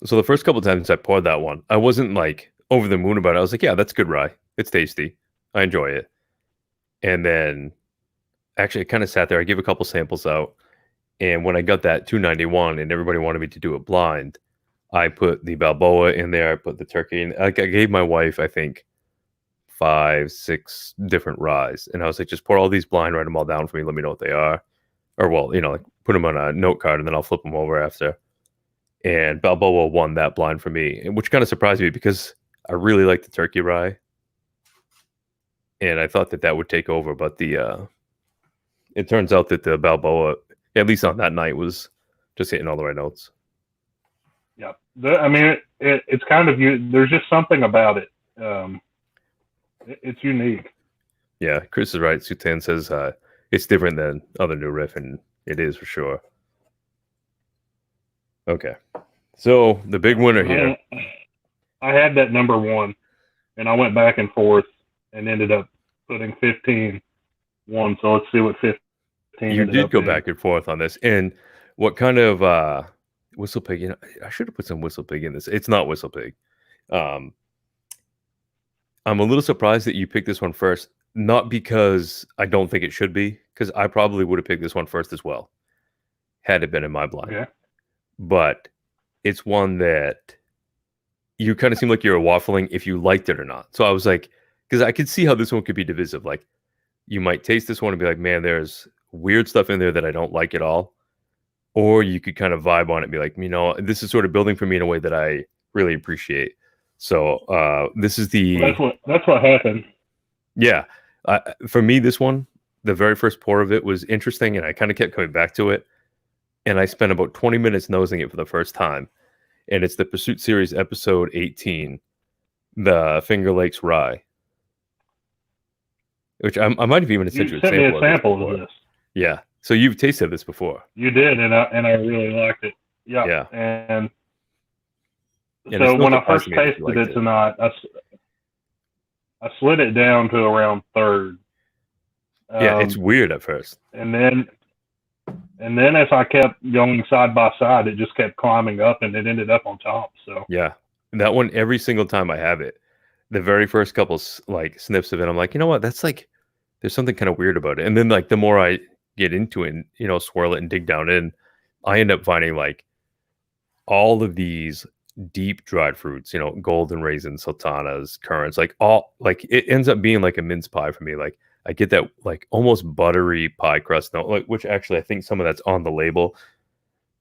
So the first couple of times I poured that one, I wasn't like over the moon about it. I was like, yeah, that's good rye. It's tasty. I enjoy it. And then actually I kind of sat there. I gave a couple samples out. And when I got that 291 and everybody wanted me to do it blind, I put the Balboa in there. I put the turkey in. I gave my wife, I think, 5, 6 different ryes. And I was like, just pour all these blind, write them all down for me. Let me know what they are. Or, well, like put them on a note card and then I'll flip them over after. And Balboa won that blind for me, which kind of surprised me because I really like the turkey rye. And I thought that would take over. But it turns out that the Balboa, at least on that night, was just hitting all the right notes. Yeah. I mean, it's kind of, there's just something about it. It's unique. Yeah, Chris is right. Sutan says it's different than other New Riff, and it is for sure. Okay, so the big winner here. I had that number 1, and I went back and forth and ended up putting 15 1. So let's see what 15. You did go back and forth on this, and what kind of Whistle Pig? I should have put some Whistle Pig in this. It's not Whistle Pig. I'm a little surprised that you picked this one first. Not because I don't think it should be, because I probably would have picked this one first as well, had it been in my blind. Yeah. But it's one that you kind of seem like you're waffling if you liked it or not. So I was like, because I could see how this one could be divisive. Like, you might taste this one and be like, man, there's weird stuff in there that I don't like at all. Or you could kind of vibe on it and be like, this is sort of building for me in a way that I really appreciate. So this is that's what happened. Yeah. For me, this one, the very first pour of it was interesting, and I kind of kept coming back to it. And I spent about 20 minutes nosing it for the first time. And it's the Pursuit Series episode 18, the Finger Lakes Rye, which I might have even sent you a sample of this. Yeah. So you've tasted this before. You did, and I really liked it. Yeah. Yeah. And so when I first tasted it tonight, I slid it down to around 3rd. Yeah, it's weird at first. And then as I kept going side by side, it just kept climbing up, and it ended up on top. So yeah, that one, every single time I have it, the very first couple like sniffs of it, I'm like, you know what? That's like, there's something kind of weird about it. And then like the more I get into it and swirl it and dig down in, I end up finding like all of these deep dried fruits, golden raisins, sultanas, currants, like it ends up being like a mince pie for me. Like I get that like almost buttery pie crust note, like, which actually I think some of that's on the label.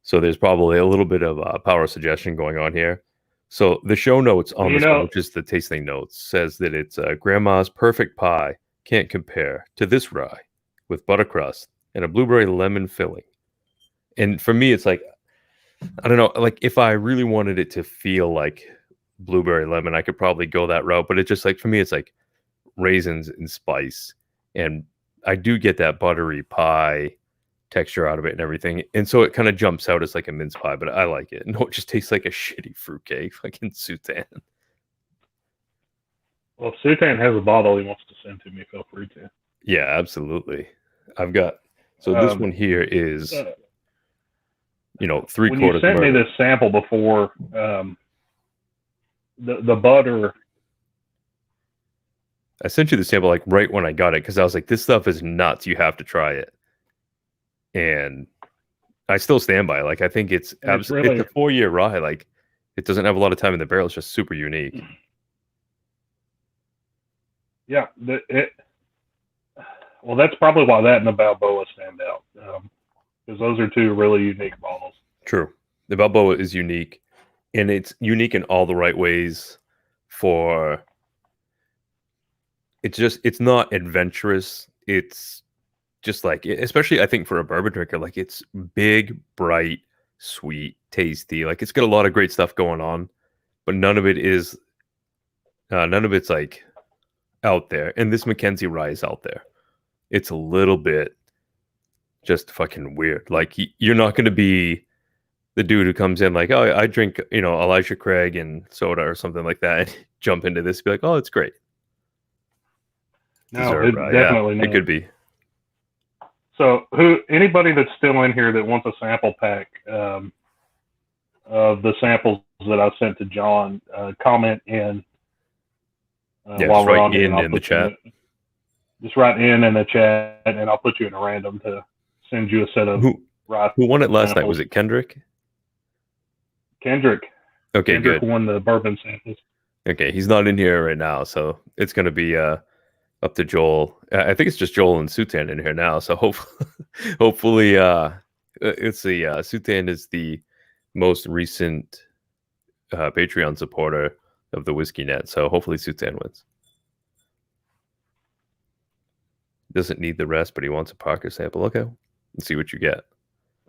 So there's probably a little bit of power suggestion going on here. So the show notes on this one, which is the tasting notes, says that it's grandma's perfect pie, can't compare to this rye with butter crust and a blueberry lemon filling. And for me, it's like, I don't know, like if I really wanted it to feel like blueberry lemon, I could probably go that route. But it's just like, for me, it's like raisins and spice. And I do get that buttery pie texture out of it and everything. And so it kind of jumps out as like a mince pie, but I like it. No, it just tastes like a shitty fruitcake, fucking Sutan. Well, if Sutan has a bottle he wants to send to me, feel free to. Yeah, absolutely. I've got, so this one here is, 3/4. When you sent me this sample before, the butter. I sent you the sample like right when I got it because I was like, this stuff is nuts. You have to try it. And I still stand by it. Like, I think it's a 4-year rye. Like, it doesn't have a lot of time in the barrel. It's just super unique. Yeah. Well, that's probably why that and the Balboa stand out. Because those are two really unique bottles. True. The Balboa is unique. And it's unique in all the right ways for... It's not adventurous. It's just like, especially I think for a bourbon drinker, like it's big, bright, sweet, tasty. Like it's got a lot of great stuff going on, but none of it's like out there. And this Mackenzie rye is out there. It's a little bit just fucking weird. Like you're not going to be the dude who comes in like, oh, I drink, Elijah Craig and soda or something like that, and jump into this and be like, oh, it's great. No, it definitely it could be. So, anybody that's still in here that wants a sample pack of the samples that I sent to John, comment in while we're on in the chat. Just write in the chat, and I'll put you in a random to send you a set of Who won it last night? Was it Kendrick? Kendrick. Okay, Kendrick good. won the bourbon samples. Okay, he's not in here right now, so it's going to be up to Joel. I think it's just Joel and Sutan in here now. So hopefully, let's see. Sutan is the most recent Patreon supporter of the Whiskey Net. So hopefully Sutan wins. Doesn't need the rest, but he wants a Parker sample. Okay, let's see what you get.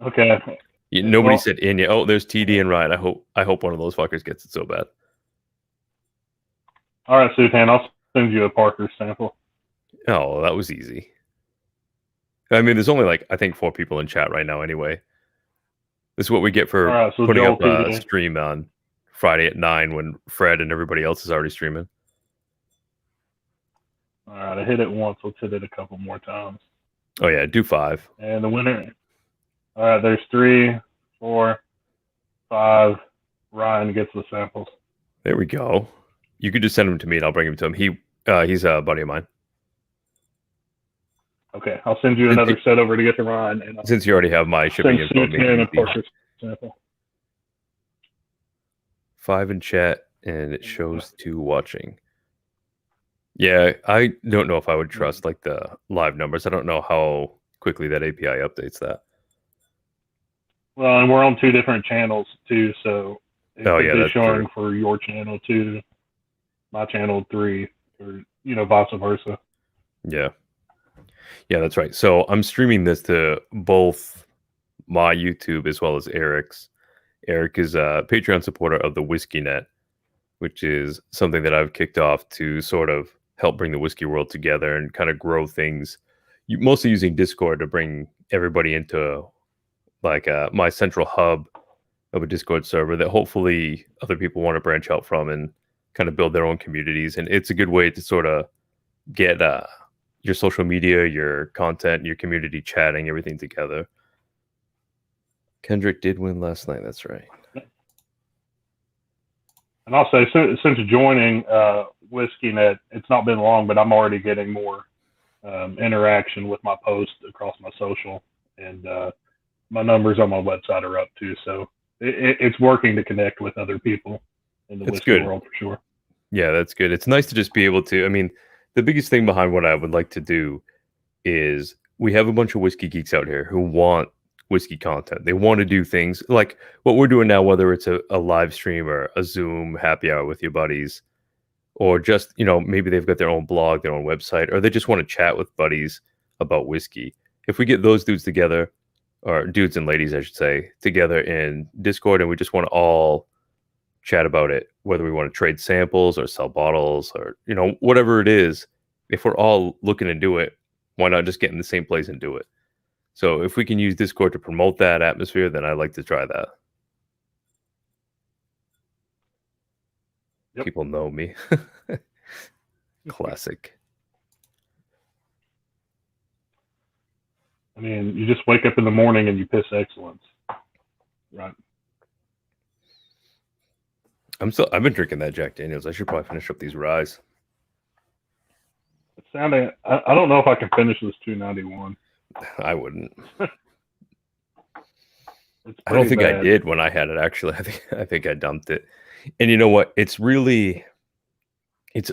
Okay. Nobody said in yet. Oh, there's TD and Ryan. I hope one of those fuckers gets it so bad. All right, Sutan, I'll send you a Parker sample. Oh, that was easy. I mean, there's only I think 4 people in chat right now anyway. This is what we get for putting up a stream on Friday at 9 when Fred and everybody else is already streaming. All right, I hit it once. Let's hit it a couple more times. Oh, yeah, do 5. And the winner. All right, there's 3, 4, 5. Ryan gets the samples. There we go. You could just send them to me and I'll bring them to him. He's a buddy of mine. Okay, I'll send you another set over to get to Ryan. And since you already have my shipping info, sample. 5 in chat, and it shows 2 watching. Yeah, I don't know if I would trust the live numbers. I don't know how quickly that API updates that. Well, and we're on 2 different channels too, so that's showing true. For your channel 2, my channel 3, or vice versa. Yeah, that's right. So I'm streaming this to both my YouTube as well as Eric's. Eric is a Patreon supporter of the Whiskey Net, which is something that I've kicked off to sort of help bring the whiskey world together and kind of grow things. Mostly using Discord to bring everybody into my central hub of a Discord server that hopefully other people want to branch out from and kind of build their own communities. And it's a good way to sort of get your social media, your content, your community chatting, everything together. Kendrick did win last night. That's right. And I'll say, since joining Whiskey Net, it's not been long, but I'm already getting more interaction with my posts across my social, and my numbers on my website are up too. So it's working to connect with other people in the whiskey world for sure. Yeah, that's good. It's nice to just be able to, I mean, the biggest thing behind what I would like to do is we have a bunch of whiskey geeks out here who want whiskey content. They want to do things like what we're doing now, whether it's a live stream or a Zoom happy hour with your buddies, or just, maybe they've got their own blog, their own website, or they just want to chat with buddies about whiskey. If we get those dudes together, or dudes and ladies, I should say, together in Discord, and we just want to all chat about it, whether we want to trade samples or sell bottles or, you know, whatever it is. If we're all looking to do it, why not just get in the same place and do it? So if we can use Discord to promote that atmosphere, then I'd like to try that. Yep. People know me. Classic. I mean, you just wake up in the morning and you piss excellence, right? I've been drinking that Jack Daniels. I should probably finish up these ryes. It's sounding. I don't know if I can finish this 291. I wouldn't. It's I don't think bad. I did when I had it, actually. I think I dumped it. And you know what? It's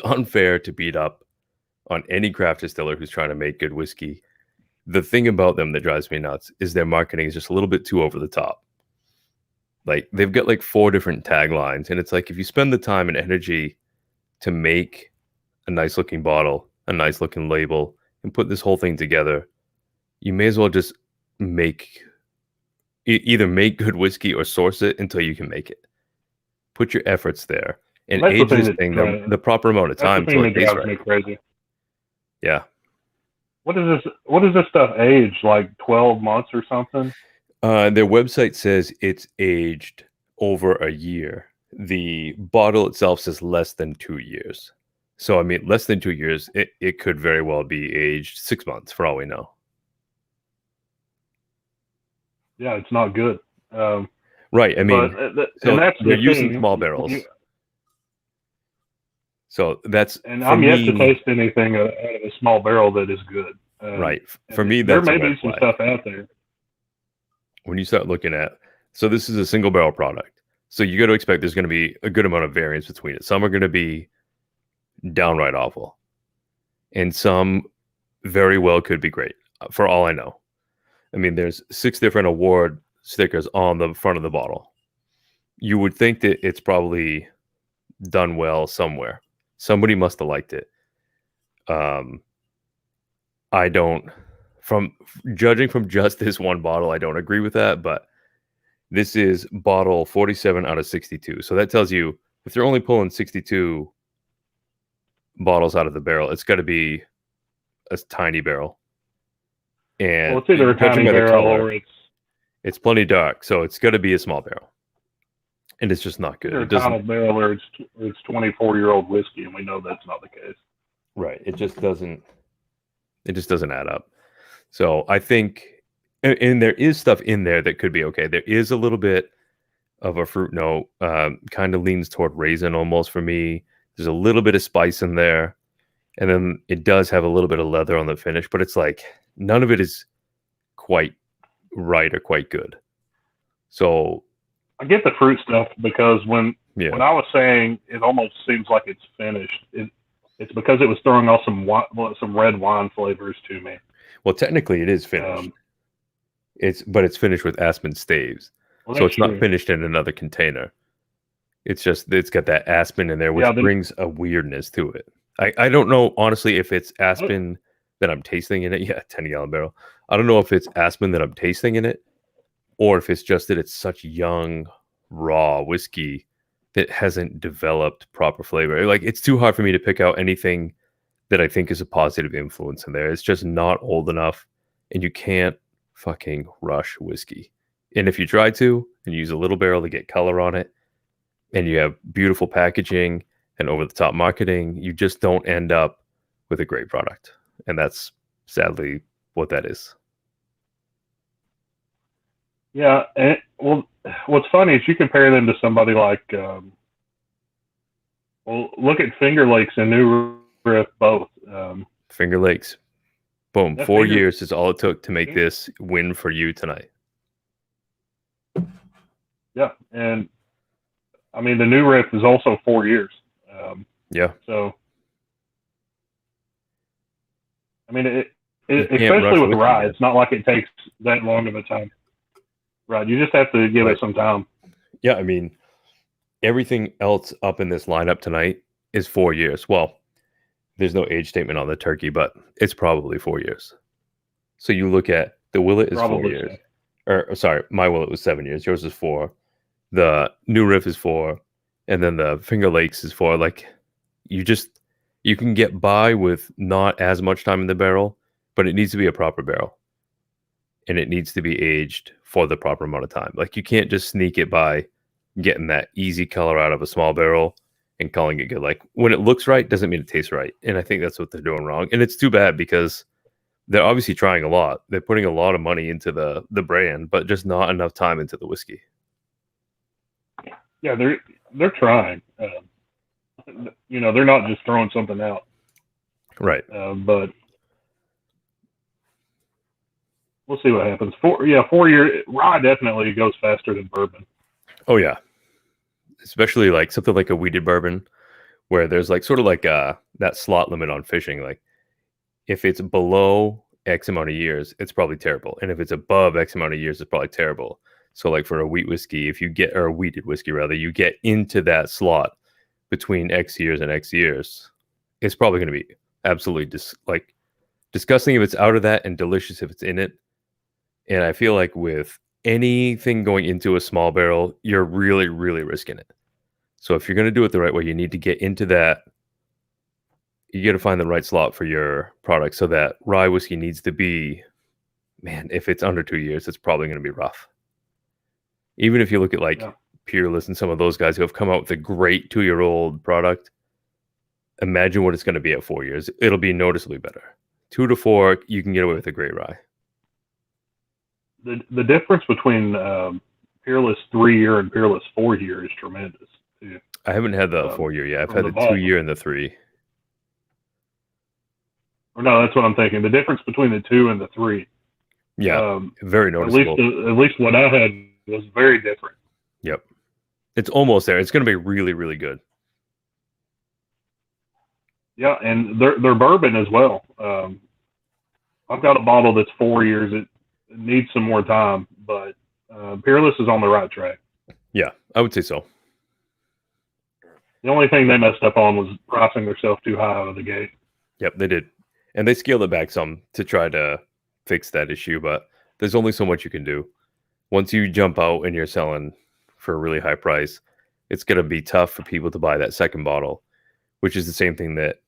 unfair to beat up on any craft distiller who's trying to make good whiskey. The thing about them that drives me nuts is their marketing is just a little bit too over the top. Like, they've got like 4 different taglines, and it's like, if you spend the time and energy to make a nice looking bottle, a nice looking label, and put this whole thing together, you may as well just either make good whiskey or source it until you can make it. Put your efforts there and age this thing the proper amount of time until it tastes right. Me crazy. Yeah. What is this stuff age? Like 12 months or something? Their website says it's aged over a year. The bottle itself says less than 2 years. So, I mean, less than 2 years, it could very well be aged 6 months for all we know. Yeah, it's not good. Right. I mean, so they're using small barrels. So that's, and I'm yet to taste anything out of a small barrel that is good. Right. For me, that's there may be some stuff out there. When you start looking at, so this is a single barrel product. So you got to expect there's going to be a good amount of variance between it. Some are going to be downright awful, and some very well could be great, for all I know. I mean, there's 6 different award stickers on the front of the bottle. You would think that it's probably done well somewhere. Somebody must have liked it. I don't, from judging from just this one bottle, I don't agree with that, but this is bottle 47 out of 62. So that tells you if they're only pulling 62 bottles out of the barrel, it's got to be a tiny barrel. And it's either a tiny barrel or it's plenty dark, so it's got to be a small barrel, and it's just not good. Either a tiny barrel or it's 24-year-old whiskey, and we know that's not the case. Right. It just doesn't add up. So I think, and there is stuff in there that could be okay. There is a little bit of a fruit note, kind of leans toward raisin almost for me. There's a little bit of spice in there, and then it does have a little bit of leather on the finish, but it's like none of it is quite right or quite good. So I get the fruit stuff because when I was saying it almost seems like it's finished, it's because it was throwing off some red wine flavors to me. Well, technically it is finished. But it's finished with aspen staves. Well, so it's not finished in another container. It's just, it's got that aspen in there, which brings a weirdness to it. I don't know, honestly, if it's aspen that I'm tasting in it. Yeah, 10-gallon barrel. I don't know if it's aspen that I'm tasting in it, or if it's just that it's such young, raw whiskey that hasn't developed proper flavor. Like, it's too hard for me to pick out anything that I think is a positive influence in there. It's just not old enough, and you can't fucking rush whiskey. And if you try to, and use a little barrel to get color on it, and you have beautiful packaging and over-the-top marketing, you just don't end up with a great product. And that's sadly what that is. Yeah, and what's funny is you compare them to somebody like, look at Finger Lakes and New Riff both. Finger Lakes, boom, 4 years is all it took to make this win for you tonight. Yeah, and I mean the New Riff is also 4 years. Yeah. So, I mean, especially with rye, it's not like it takes that long of a time. Right, you just have to give it some time. Yeah, I mean, everything else up in this lineup tonight is 4 years. Well, there's no age statement on the turkey, but it's probably 4 years. So you look at the Willet is 4 years. or sorry, my Willet was 7 years. Yours is 4. The New Riff is 4, and then the Finger Lakes is 4. Like, you can get by with not as much time in the barrel, but it needs to be a proper barrel, and it needs to be aged for the proper amount of time. Like, you can't just sneak it by getting that easy color out of a small barrel and calling it good. Like, when it looks right doesn't mean it tastes right, and I think that's what they're doing wrong. And it's too bad because they're obviously trying a lot. They're putting a lot of money into the brand, but just not enough time into the whiskey. Yeah, they're trying. They're not just throwing something out. Right. But we'll see what happens. 4 year rye definitely goes faster than bourbon. Oh yeah, especially like something like a wheated bourbon, where there's like sort of like that slot limit on fishing. Like, if it's below X amount of years, it's probably terrible, and if it's above X amount of years, it's probably terrible. So like for a wheat whiskey, or a wheated whiskey rather, you get into that slot between X years and X years, it's probably going to be absolutely disgusting if it's out of that, and delicious if it's in it. And I feel like with anything going into a small barrel, you're really, really risking it. So if you're going to do it the right way, you need to get into that. You got to find the right slot for your product. So that rye whiskey needs to be, man, if it's under 2 years, it's probably going to be rough. Even if you look at like Peerless and some of those guys who have come out with a great 2-year-old product, imagine what it's going to be at 4 years. It'll be noticeably better. 2 to 4, you can get away with a great rye. The difference between Peerless 3-year and Peerless 4-year is tremendous too. I haven't had the 4-year yet. I've had the 2-year and the 3. Or no, that's what I'm thinking. The difference between the 2 and the 3. Yeah, very noticeable. At least what I had was very different. Yep. It's almost there. It's going to be really, really good. Yeah, and they're bourbon as well. I've got a bottle that's 4 years. It needs some more time, but Peerless is on the right track. Yeah, I would say so. The only thing they messed up on was pricing themselves too high out of the gate. Yep, they did. And they scaled it back some to try to fix that issue, but there's only so much you can do. Once you jump out and you're selling for a really high price, it's going to be tough for people to buy that second bottle, which is the same thing that,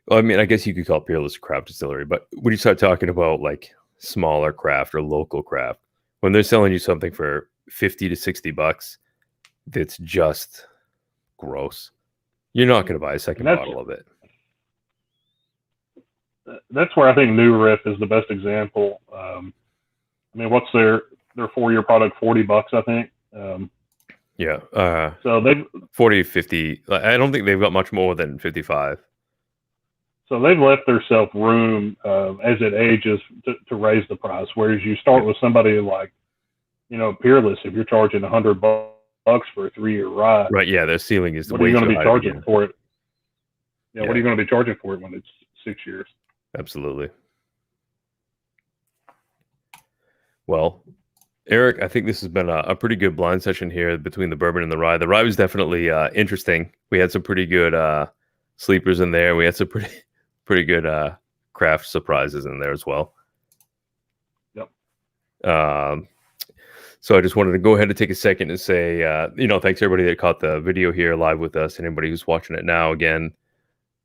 well, I mean, I guess you could call Peerless a craft distillery, but when you start talking about like smaller craft or local craft, when they're selling you something for $50 to $60, that's just gross. You're not going to buy a second bottle of it. That's where I think New Riff is the best example. I mean, what's their 4-year product? $40, I think. So they've 40, 50. I don't think they've got much more than 55. So they've left themselves room as it ages to raise the price. Whereas you start with somebody like, Peerless, if you're charging $100 for a 3-year rye, right? Yeah, their ceiling is. What are you going to be charging for it? Yeah, what are you going to be charging for it when it's 6 years? Absolutely. Well, Eric, I think this has been a pretty good blind session here between the bourbon and the rye. The rye was definitely interesting. We had some pretty good sleepers in there. We had some pretty good craft surprises in there as well. Yep. So I just wanted to go ahead and take a second and say, thanks to everybody that caught the video here live with us and anybody who's watching it now. Again,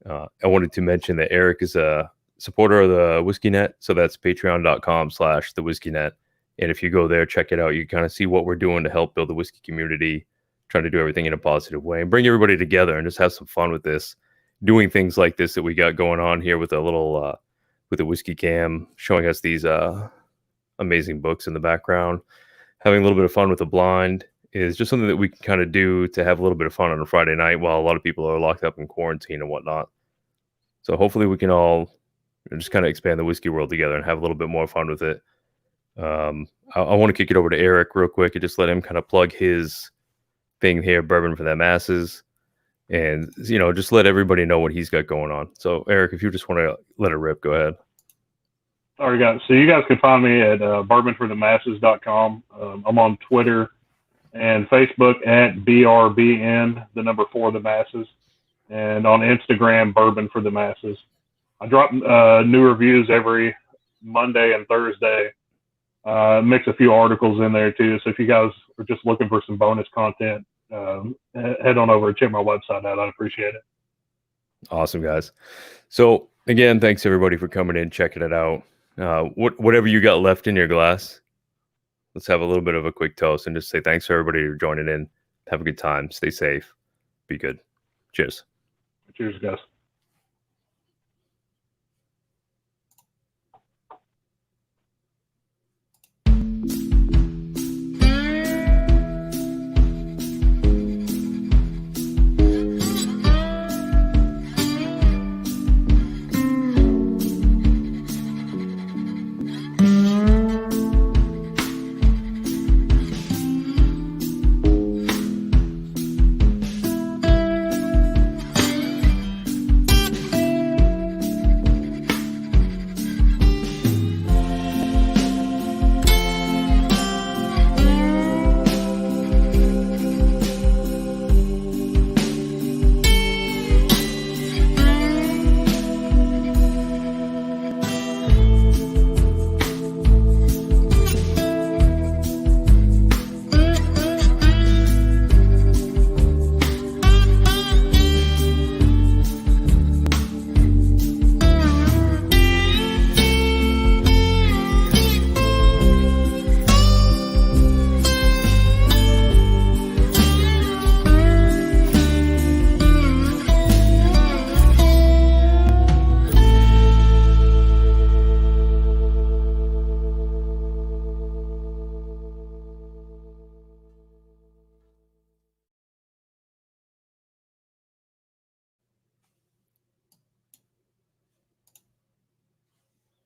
I wanted to mention that Eric is a supporter of the Whiskey Net. So that's patreon.com/thewhiskeynet. And if you go there, check it out. You kind of see what we're doing to help build the whiskey community, trying to do everything in a positive way and bring everybody together and just have some fun with this, doing things like this that we got going on here with a little, with a whiskey cam, showing us these amazing books in the background. Having a little bit of fun with the blind is just something that we can kind of do to have a little bit of fun on a Friday night while a lot of people are locked up in quarantine and whatnot. So hopefully we can all just kind of expand the whiskey world together and have a little bit more fun with it. I want to kick it over to Eric real quick and just let him kind of plug his thing here, Bourbon for the Masses, and just let everybody know what he's got going on. So Eric, if you just want to let it rip, go ahead. All right, guys. So you guys can find me at BourbonForTheMasses.com. I'm on Twitter and Facebook at BRBN, the number 4 the masses, and on Instagram, Bourbon for the Masses. I drop new reviews every Monday and Thursday Mix a few articles in there too. So if you guys are just looking for some bonus content, head on over and check my website out. I'd appreciate it. Awesome, guys. So again, thanks everybody for coming in, checking it out. Whatever you got left in your glass, let's have a little bit of a quick toast and just say thanks for everybody for joining in. Have a good time. Stay safe. Be good. Cheers. Cheers, guys.